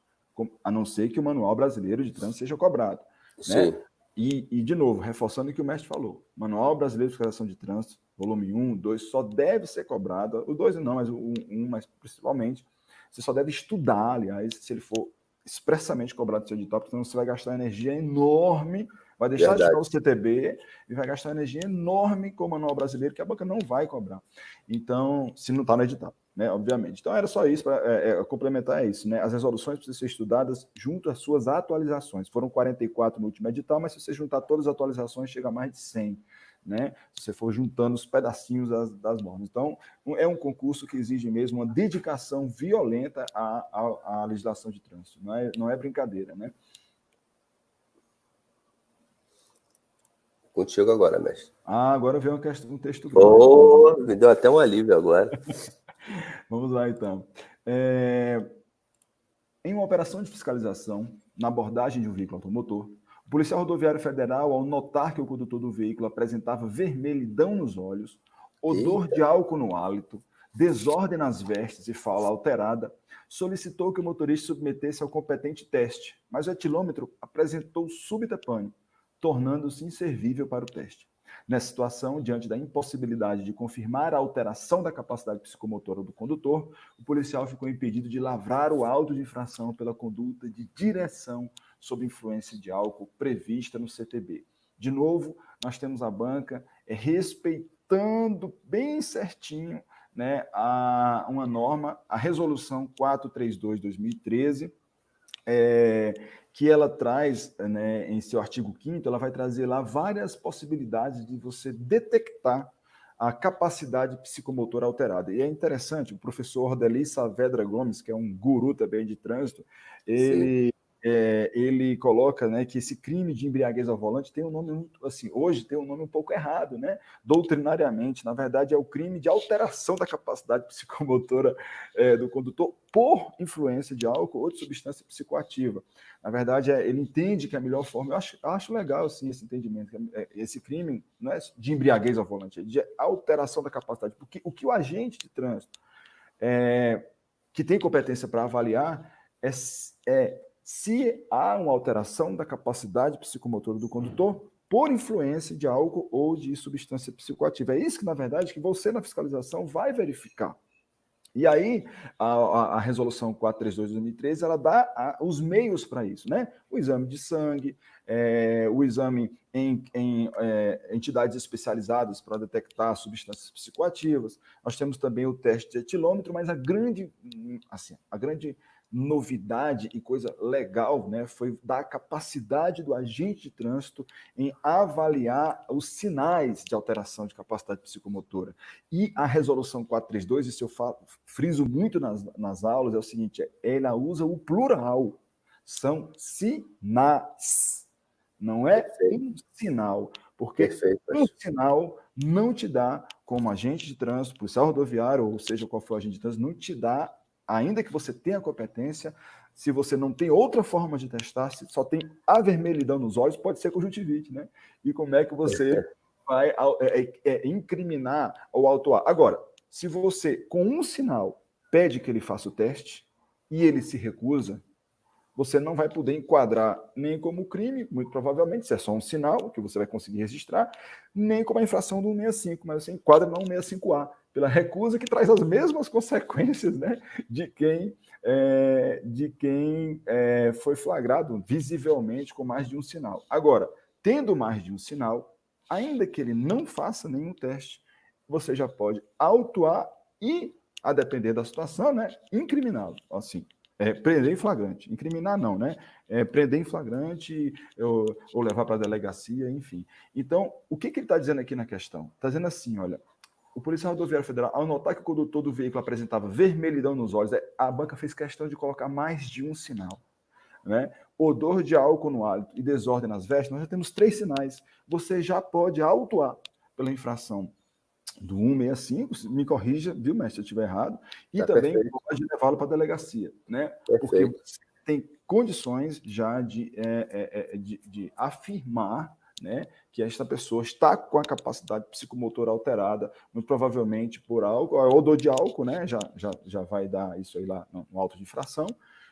a não ser que o Manual Brasileiro de Trânsito seja cobrado. Sim. Né? E, de novo, reforçando o que o mestre falou, Manual Brasileiro de Fiscalização de Trânsito, volume 1, 2, só deve ser cobrado, o 2 não, mas o 1, mas principalmente, você só deve estudar, aliás, se ele for expressamente cobrado do seu edital, porque senão você vai gastar energia enorme, vai deixar de estudar o CTB e vai gastar energia enorme com o Manual Brasileiro, que a banca não vai cobrar. Então, se não está no edital, né, obviamente. Então, era só isso, para complementar isso, né? As resoluções precisam ser estudadas junto às suas atualizações. Foram 44 no último edital, mas se você juntar todas as atualizações, chega a mais de 100. Né? Se você for juntando os pedacinhos das normas. Então, é um concurso que exige mesmo uma dedicação violenta à legislação de trânsito. Não é brincadeira, né? Contigo agora, mestre. Agora vem um texto grande. Me deu até um alívio agora. Vamos lá, então. Em uma operação de fiscalização, na abordagem de um veículo automotor, o policial rodoviário federal, ao notar que o condutor do veículo apresentava vermelhidão nos olhos, odor de álcool no hálito, desordem nas vestes e fala alterada, solicitou que o motorista submetesse ao competente teste, mas o etilômetro apresentou súbita pane, tornando-se inservível para o teste. Nessa situação, diante da impossibilidade de confirmar a alteração da capacidade psicomotora do condutor, o policial ficou impedido de lavrar o auto de infração pela conduta de direção sob influência de álcool prevista no CTB. De novo, nós temos a banca respeitando bem certinho, né, uma norma, a resolução 432/2013, que ela traz, né, em seu artigo 5º, ela vai trazer lá várias possibilidades de você detectar a capacidade psicomotora alterada. E é interessante, o professor Ordeli Saavedra Gomes, que é um guru também de trânsito, ele coloca, né, que esse crime de embriaguez ao volante tem um nome, assim, hoje tem um nome um pouco errado, né, doutrinariamente. Na verdade, é o crime de alteração da capacidade psicomotora do condutor por influência de álcool ou de substância psicoativa. Na verdade, ele entende que a melhor forma, eu acho legal, sim, esse entendimento, esse crime não é de embriaguez ao volante, é de alteração da capacidade, porque o que o agente de trânsito que tem competência para avaliar é se há uma alteração da capacidade psicomotora do condutor por influência de álcool ou de substância psicoativa. É isso que, na verdade, que você, na fiscalização, vai verificar. E aí, a resolução 432 de 2013, ela dá os meios para isso, né? O exame de sangue, o exame em entidades especializadas para detectar substâncias psicoativas. Nós temos também o teste de etilômetro, mas a grande novidade e coisa legal, né, foi dar a capacidade do agente de trânsito em avaliar os sinais de alteração de capacidade psicomotora. E a resolução 432, isso eu friso muito nas aulas, é o seguinte, ela usa o plural, são sinais, não é um sinal, porque um sinal não te dá, como agente de trânsito, policial rodoviário, ou seja, qual for o agente de trânsito, não te dá, ainda que você tenha competência, se você não tem outra forma de testar, se só tem a vermelhidão nos olhos, pode ser conjuntivite, né? E como é que você vai incriminar ou autuar? Agora, se você, com um sinal, pede que ele faça o teste e ele se recusa, você não vai poder enquadrar nem como crime, muito provavelmente, se é só um sinal que você vai conseguir registrar, nem como a infração do 165, mas você enquadra no 165A, pela recusa que traz as mesmas consequências, né, de quem foi flagrado visivelmente com mais de um sinal. Agora, tendo mais de um sinal, ainda que ele não faça nenhum teste, você já pode autuar e, a depender da situação, né, incriminá-lo, assim. Prender em flagrante. Incriminar não, né? Prender em flagrante ou levar para a delegacia, enfim. Então, o que ele está dizendo aqui na questão? Está dizendo assim, olha, o policial rodoviário federal, ao notar que o condutor do veículo apresentava vermelhidão nos olhos, a banca fez questão de colocar mais de um sinal, né? Odor de álcool no hálito e desordem nas vestes, nós já temos 3 sinais. Você já pode autuar pela infração do 165, me corrija, viu, mestre, se eu estiver errado, e também pode levá-lo para a delegacia, né? Porque você tem condições já de afirmar, né, que esta pessoa está com a capacidade psicomotora alterada, muito provavelmente por álcool, o odor de álcool, né, já vai dar isso aí lá no auto de infração,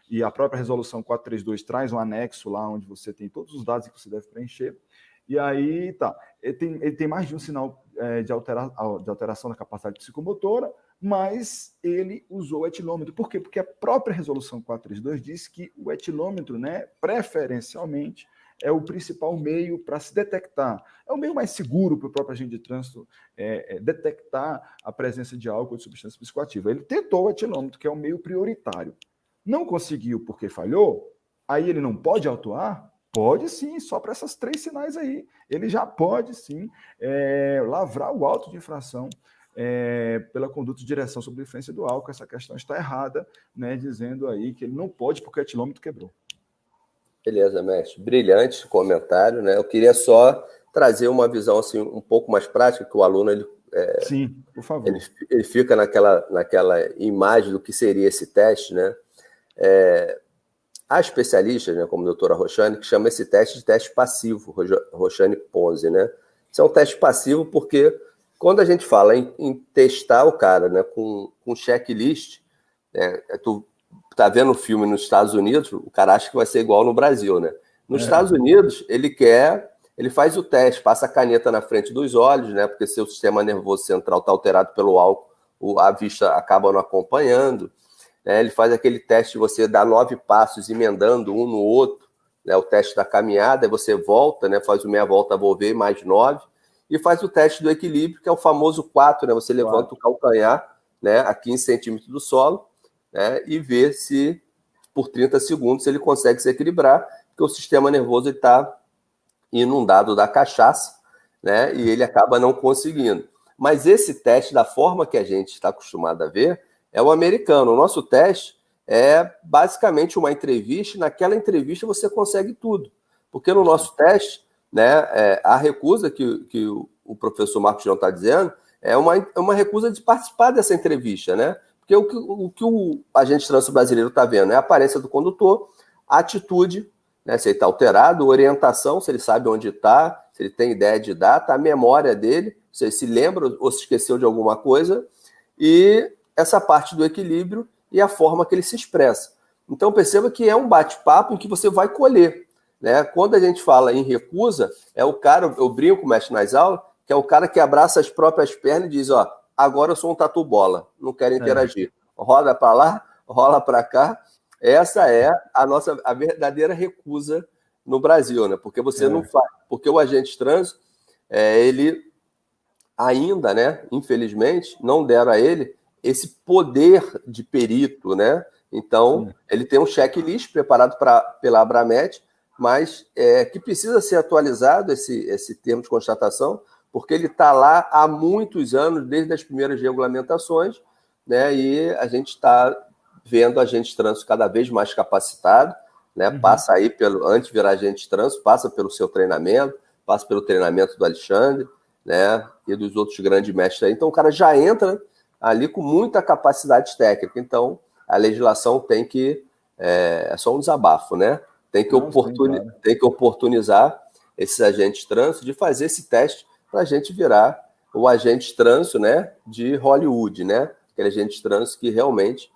e a própria resolução 432 traz um anexo lá onde você tem todos os dados que você deve preencher. E aí, tá, ele tem mais de um sinal de alteração da capacidade psicomotora, mas ele usou o etilômetro. Por quê? Porque a própria resolução 432 diz que o etilômetro, né, preferencialmente, é o principal meio para se detectar. É o meio mais seguro para o próprio agente de trânsito detectar a presença de álcool ou de substância psicoativa. Ele tentou o etilômetro, que é o meio prioritário. Não conseguiu porque falhou, aí ele não pode autuar? Pode sim, só para essas 3 sinais aí. Ele já pode sim lavrar o auto de infração pela conduta de direção sob influência do álcool. Essa questão está errada, né, dizendo aí que ele não pode porque o etilômetro quebrou. Beleza, mestre. Brilhante comentário, né? Eu queria só trazer uma visão assim, um pouco mais prática, que o aluno sim, por favor. Ele fica naquela imagem do que seria esse teste, né? Há especialistas, né, como a doutora Roxane, que chamam esse teste de teste passivo, Roxane Ponzi, né? Isso é um teste passivo porque quando a gente fala em testar o cara, né, com checklist, né, tu tá vendo o filme nos Estados Unidos, o cara acha que vai ser igual no Brasil, né? Nos Estados Unidos, ele faz o teste, passa a caneta na frente dos olhos, né? Porque seu sistema nervoso central está alterado pelo álcool, a vista acaba não acompanhando. Ele faz aquele teste de você dar 9 passos emendando um no outro, né, o teste da caminhada, aí você volta, né, faz o meia volta a volver, mais 9, e faz o teste do equilíbrio, que é o famoso 4, né, você levanta o calcanhar, né, a 15 centímetros do solo, né, e vê se, por 30 segundos, ele consegue se equilibrar, porque o sistema nervoso está inundado da cachaça, né, e ele acaba não conseguindo. Mas esse teste, da forma que a gente está acostumado a ver, é o americano. O nosso teste é basicamente uma entrevista, e naquela entrevista você consegue tudo. Porque no nosso teste, né, a recusa que o professor Marcos João está dizendo é uma recusa de participar dessa entrevista, né? Porque o que o agente de trânsito brasileiro está vendo é a aparência do condutor, a atitude, né, se ele está alterado, orientação, se ele sabe onde está, se ele tem ideia de data, a memória dele, se ele se lembra ou se esqueceu de alguma coisa, e essa parte do equilíbrio e a forma que ele se expressa. Então perceba que é um bate-papo em que você vai colher, né? Quando a gente fala em recusa, é o cara, eu brinco, mestre, nas aulas, que é o cara que abraça as próprias pernas e diz, ó, agora eu sou um tatu-bola, não quero interagir. Roda para lá, rola para cá. Essa é a verdadeira recusa no Brasil, né? Porque você não faz, porque o agente de trânsito, ele ainda, né, infelizmente, não deram a ele esse poder de perito, né? Então, ele tem um checklist preparado pela Abramet, mas que precisa ser atualizado esse termo de constatação, porque ele está lá há muitos anos, desde as primeiras regulamentações, né? E a gente está vendo agente de trânsito cada vez mais capacitado, né? Passa aí antes de virar agente de trânsito, passa pelo seu treinamento, passa pelo treinamento do Alexandre, né? E dos outros grandes mestres aí. Então, o cara já entra ali com muita capacidade técnica. Então, a legislação tem que... É só um desabafo, né? Tem que oportunizar esses agentes de trânsito de fazer esse teste para a gente virar o agente de trânsito, né, de Hollywood, né? Aquele agente de trânsito que realmente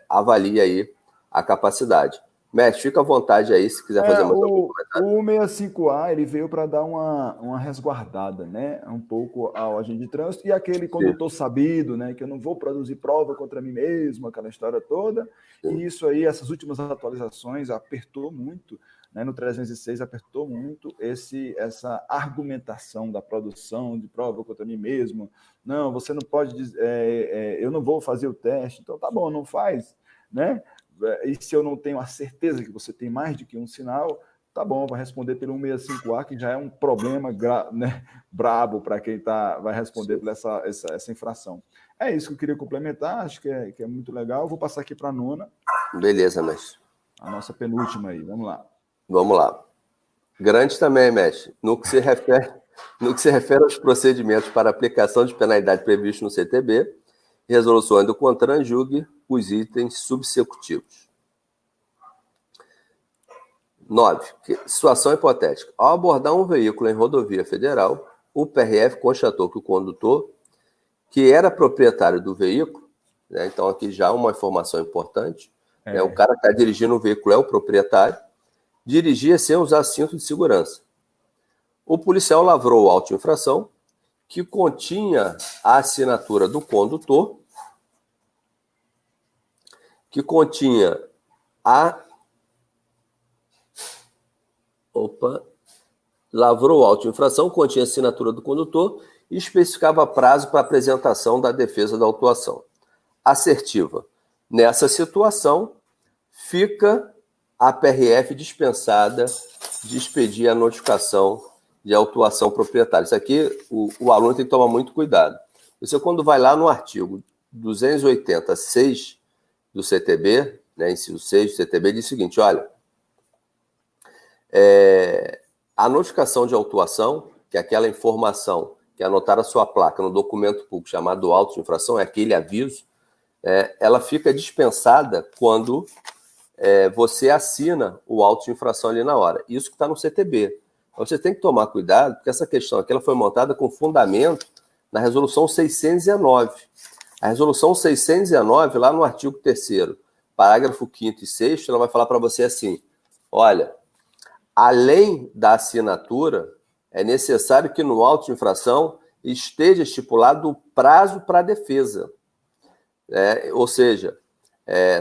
avalia aí a capacidade. Mestre, fica à vontade aí se quiser fazer mais algum comentário. O 65A ele veio para dar uma resguardada, né? Um pouco ao agente de trânsito e aquele condutor sabido, né? Que eu não vou produzir prova contra mim mesmo, aquela história toda. Sim. E isso aí, essas últimas atualizações apertou muito, né? No 306 apertou muito essa argumentação da produção de prova contra mim mesmo. Não, você não pode dizer, eu não vou fazer o teste, então tá bom, não faz, né? E se eu não tenho a certeza que você tem mais do que um sinal, tá bom, vai responder pelo 165A, que já é um problema né, brabo para quem vai responder por essa infração. É isso que eu queria complementar, acho que é muito legal. Vou passar aqui para a nona. Beleza, mestre. A nossa penúltima aí, vamos lá. Vamos lá. Grande também, mestre. No que se refere aos procedimentos para aplicação de penalidade previstos no CTB, resoluções do CONTRAN julgue os itens subsecutivos. 9. Situação hipotética. Ao abordar um veículo em rodovia federal, o PRF constatou que o condutor, que era proprietário do veículo, né, então aqui já uma informação importante, né, o cara que está dirigindo o veículo é o proprietário, dirigia sem usar cinto de segurança. O policial lavrou o auto de infração, que continha a assinatura do condutor, que continha lavrou o auto de infração, continha a assinatura do condutor e especificava prazo para apresentação da defesa da autuação. Assertiva. Nessa situação, fica a PRF dispensada de expedir a notificação de autuação proprietária. Isso aqui o aluno tem que tomar muito cuidado. Você, quando vai lá no artigo 286 do CTB, né, inciso 6 do CTB, diz o seguinte, olha, a notificação de autuação, que é aquela informação que anotar a sua placa no documento público chamado auto de infração, é aquele aviso, ela fica dispensada quando você assina o auto de infração ali na hora. Isso que está no CTB. Então, você tem que tomar cuidado, porque essa questão aqui ela foi montada com fundamento na resolução 619. A resolução 619, lá no artigo 3º, parágrafo 5º e 6º, ela vai falar para você assim, olha, além da assinatura, é necessário que no auto de infração esteja estipulado o prazo para a defesa. Ou seja,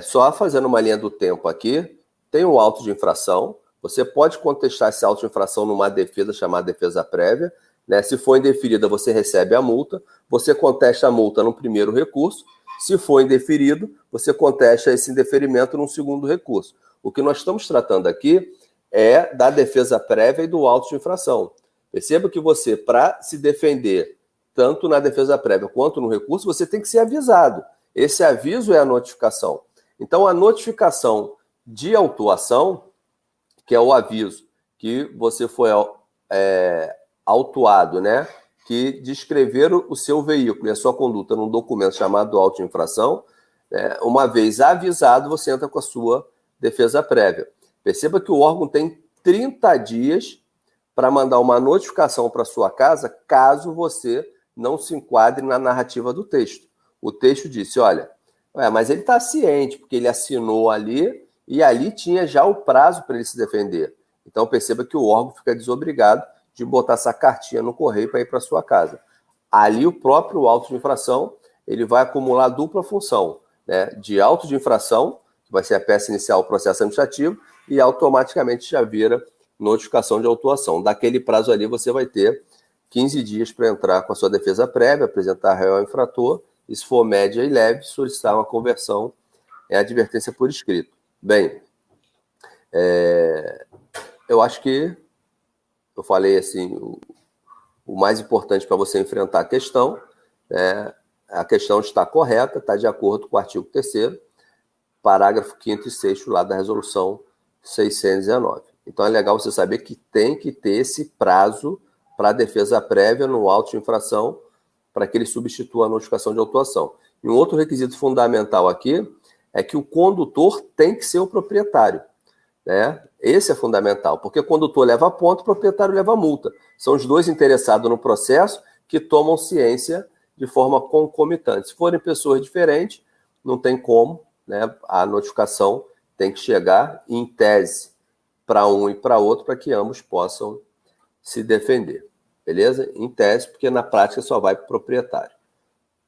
só fazendo uma linha do tempo aqui, tem um auto de infração, você pode contestar esse auto de infração numa defesa chamada defesa prévia, né? Se for indeferida, você recebe a multa, você contesta a multa no primeiro recurso, se for indeferido, você contesta esse indeferimento num segundo recurso. O que nós estamos tratando aqui é da defesa prévia e do auto de infração. Perceba que você, para se defender, tanto na defesa prévia quanto no recurso, você tem que ser avisado. Esse aviso é a notificação. Então, a notificação de autuação, que é o aviso que você foi autuado, né? Que descrever o seu veículo e a sua conduta num documento chamado auto de infração, né? Uma vez avisado, você entra com a sua defesa prévia. Perceba que o órgão tem 30 dias para mandar uma notificação para sua casa, caso você não se enquadre na narrativa do texto. O texto disse, olha, mas ele está ciente, porque ele assinou ali, e ali tinha já o prazo para ele se defender. Então, perceba que o órgão fica desobrigado de botar essa cartinha no correio para ir para sua casa. Ali, o próprio auto de infração, ele vai acumular dupla função, né? De auto de infração, que vai ser a peça inicial do processo administrativo, e automaticamente já vira notificação de autuação. Daquele prazo ali, você vai ter 15 dias para entrar com a sua defesa prévia, apresentar réu ao infrator, e se for média e leve, solicitar uma conversão em advertência por escrito. Bem, eu acho que eu falei assim, o mais importante para você enfrentar a questão, né, a questão está correta, está de acordo com o artigo 3º, parágrafo 5º e 6º lá da resolução 619. Então é legal você saber que tem que ter esse prazo para a defesa prévia no auto de infração, para que ele substitua a notificação de autuação. E um outro requisito fundamental aqui é que o condutor tem que ser o proprietário, né? Esse é fundamental, porque o condutor leva ponto, o proprietário leva multa. São os dois interessados no processo que tomam ciência de forma concomitante. Se forem pessoas diferentes, não tem como, né? A notificação tem que chegar em tese para um e para outro, para que ambos possam se defender. Beleza? Em tese, porque na prática só vai para o proprietário.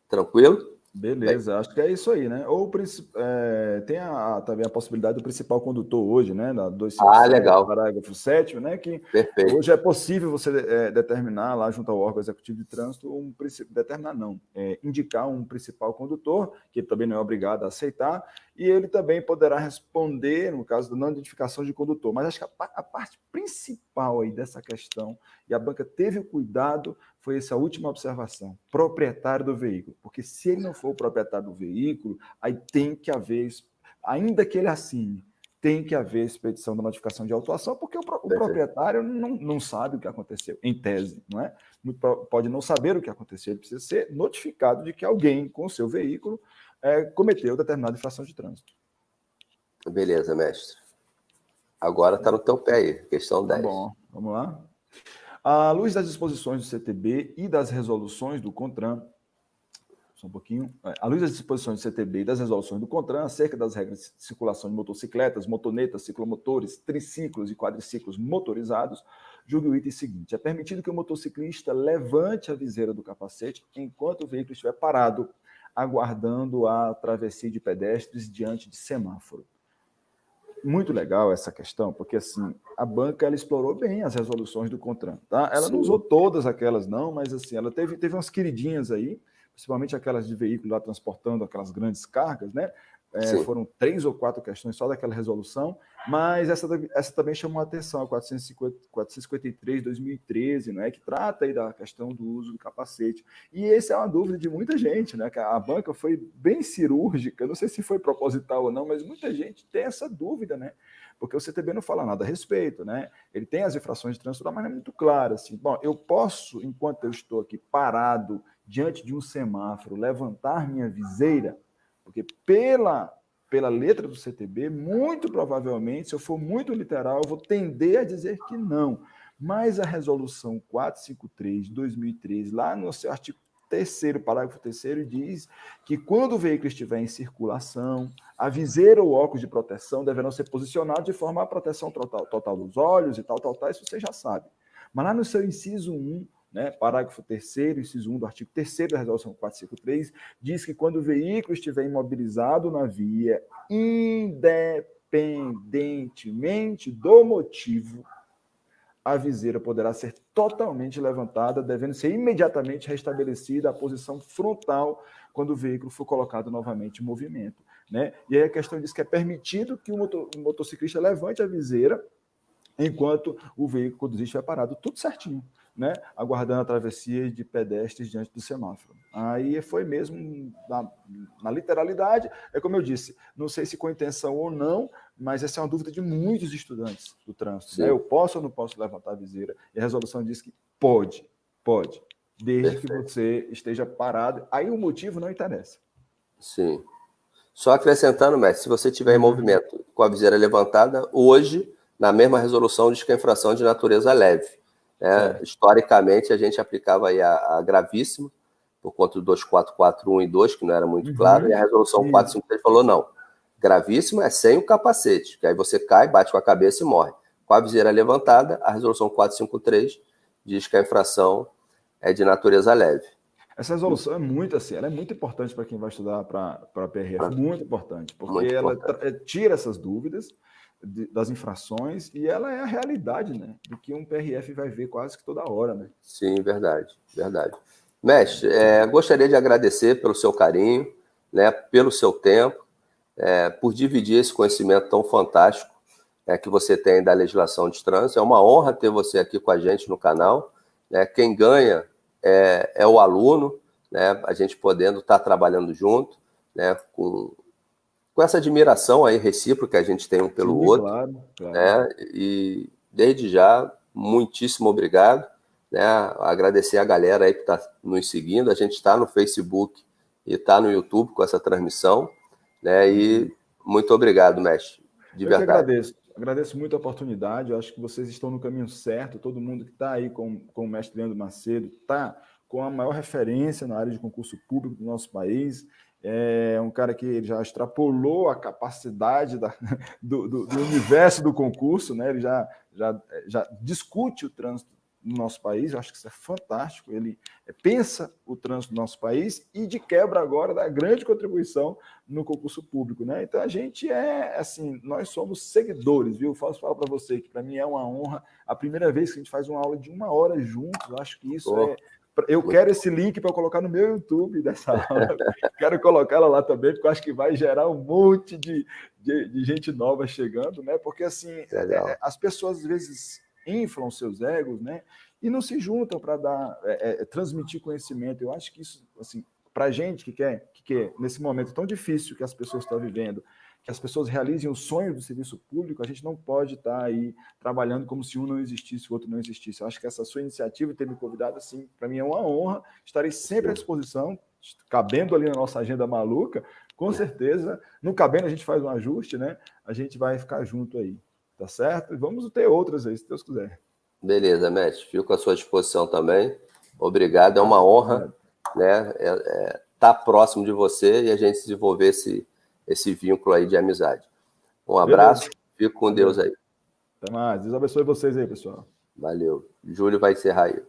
Tranquilo? Beleza, acho que é isso aí, né? Ou tem também a possibilidade do principal condutor hoje, né? Na 257, legal. parágrafo 7º, né? Que Perfeito. Hoje é possível você determinar lá junto ao órgão executivo de trânsito, indicar um principal condutor, que ele também não é obrigado a aceitar, e ele também poderá responder no caso da não identificação de condutor. Mas acho que a parte principal aí dessa questão, e a banca teve o cuidado, foi essa última observação, proprietário do veículo. Porque se ele não for o proprietário do veículo, aí tem que haver, ainda que ele assine, tem que haver expedição da notificação de autuação, porque o proprietário não sabe o que aconteceu, em tese, não é? Pode não saber o que aconteceu, ele precisa ser notificado de que alguém com o seu veículo cometeu determinada infração de trânsito. Beleza, mestre. Agora está no teu pé aí, questão 10. Tá bom, vamos lá. À luz das disposições do CTB e das resoluções do CONTRAN, só um pouquinho. À luz das disposições do CTB e das resoluções do CONTRAN acerca das regras de circulação de motocicletas, motonetas, ciclomotores, triciclos e quadriciclos motorizados, julgue o item seguinte. É permitido que o motociclista levante a viseira do capacete enquanto o veículo estiver parado, aguardando a travessia de pedestres diante de semáforo. Muito legal essa questão, porque assim, a banca ela explorou bem as resoluções do CONTRAN, tá? Ela não usou todas aquelas não, mas assim, ela teve umas queridinhas aí, principalmente aquelas de veículo lá transportando aquelas grandes cargas, né? Foram 3 ou 4 questões só daquela resolução, mas essa também chamou a atenção, a 453 de 2013, né, que trata aí da questão do uso do capacete. E essa é uma dúvida de muita gente, né, que a banca foi bem cirúrgica, não sei se foi proposital ou não, mas muita gente tem essa dúvida, né, porque o CTB não fala nada a respeito, né, ele tem as infrações de trânsito, mas não é muito claro, assim, bom, eu posso, enquanto eu estou aqui parado diante de um semáforo, levantar minha viseira, porque pela letra do CTB, muito provavelmente, se eu for muito literal, eu vou tender a dizer que não. Mas a resolução 453 de 2013, lá no seu artigo 3º, parágrafo 3º, diz que quando o veículo estiver em circulação, a viseira ou óculos de proteção deverão ser posicionados de forma a proteção total dos olhos e tal, isso você já sabe. Mas lá no seu inciso 1, né, parágrafo 3º, inciso 1 do artigo 3º da resolução 453, diz que quando o veículo estiver imobilizado na via, independentemente do motivo, a viseira poderá ser totalmente levantada, devendo ser imediatamente restabelecida a posição frontal quando o veículo for colocado novamente em movimento, né? E aí a questão diz que é permitido que o motociclista levante a viseira enquanto o veículo conduzir estiver parado, tudo certinho, né? Aguardando a travessia de pedestres diante do semáforo. Aí foi mesmo, na literalidade, é como eu disse, não sei se com intenção ou não, mas essa é uma dúvida de muitos estudantes do trânsito. Né? Eu posso ou não posso levantar a viseira? E a resolução diz que pode, desde que você esteja parado. Aí o motivo não interessa. Sim. Só acrescentando, mestre, se você tiver em movimento com a viseira levantada, hoje, na mesma resolução, diz que a infração é de natureza leve. Né? Historicamente, a gente aplicava aí a gravíssima, por conta do 2441 e 2, que não era muito claro, e a resolução 453 falou não. Gravíssima é sem o capacete, que aí você cai, bate com a cabeça e morre. Com a viseira levantada, a resolução 453 diz que a infração é de natureza leve. Essa resolução é muito assim, ela é muito importante para quem vai estudar para a PRF, muito importante, porque ela tira essas dúvidas das infrações e ela é a realidade, né, do que um PRF vai ver quase que toda hora, né? Sim, verdade. Mestre, gostaria de agradecer pelo seu carinho, né, pelo seu tempo, por dividir esse conhecimento tão fantástico que você tem da legislação de trânsito. É uma honra ter você aqui com a gente no canal. Né? Quem ganha é o aluno, né? A gente podendo estar trabalhando junto, né? Com essa admiração aí recíproca que a gente tem um pelo outro. Claro. Né? E desde já, muitíssimo obrigado. Né? Agradecer a galera aí que está nos seguindo. A gente está no Facebook e está no YouTube com essa transmissão. Né? E muito obrigado, mestre. De verdade. Agradeço muito a oportunidade. Eu acho que vocês estão no caminho certo. Todo mundo que está aí com o mestre Leandro Macedo está com a maior referência na área de concurso público do nosso país. É um cara que já extrapolou a capacidade do universo do concurso, né? Ele já discute o trânsito no nosso país. Eu acho que isso é fantástico. Ele pensa o trânsito do nosso país e, de quebra agora, dá grande contribuição no concurso público, né? Então, a gente assim, nós somos seguidores, viu? Falo para você que, para mim, é uma honra. A primeira vez que a gente faz uma aula de 1 hora juntos, eu acho que isso Eu quero esse link para eu colocar no meu YouTube dessa aula. Quero colocá-la lá também, porque eu acho que vai gerar um monte de gente nova chegando, né? Porque, assim, as pessoas, às vezes, inflam seus egos, né? E não se juntam para transmitir conhecimento. Eu acho que isso, assim, para a gente que quer, nesse momento tão difícil que as pessoas estão vivendo, que as pessoas realizem o sonho do serviço público, a gente não pode estar aí trabalhando como se um não existisse, o outro não existisse. Eu acho que essa sua iniciativa, ter me convidado, assim, para mim é uma honra. Estarei sempre à disposição, cabendo ali na nossa agenda maluca, com certeza. Não cabendo, a gente faz um ajuste, né? A gente vai ficar junto aí, tá certo? E vamos ter outras aí, se Deus quiser. Beleza, mestre. Fico à sua disposição também. Obrigado, é uma honra, né? Estar próximo de você e a gente desenvolver esse vínculo aí de amizade. Um abraço, fico com Deus aí. Até mais. Deus abençoe vocês aí, pessoal. Valeu. Júlio vai encerrar aí.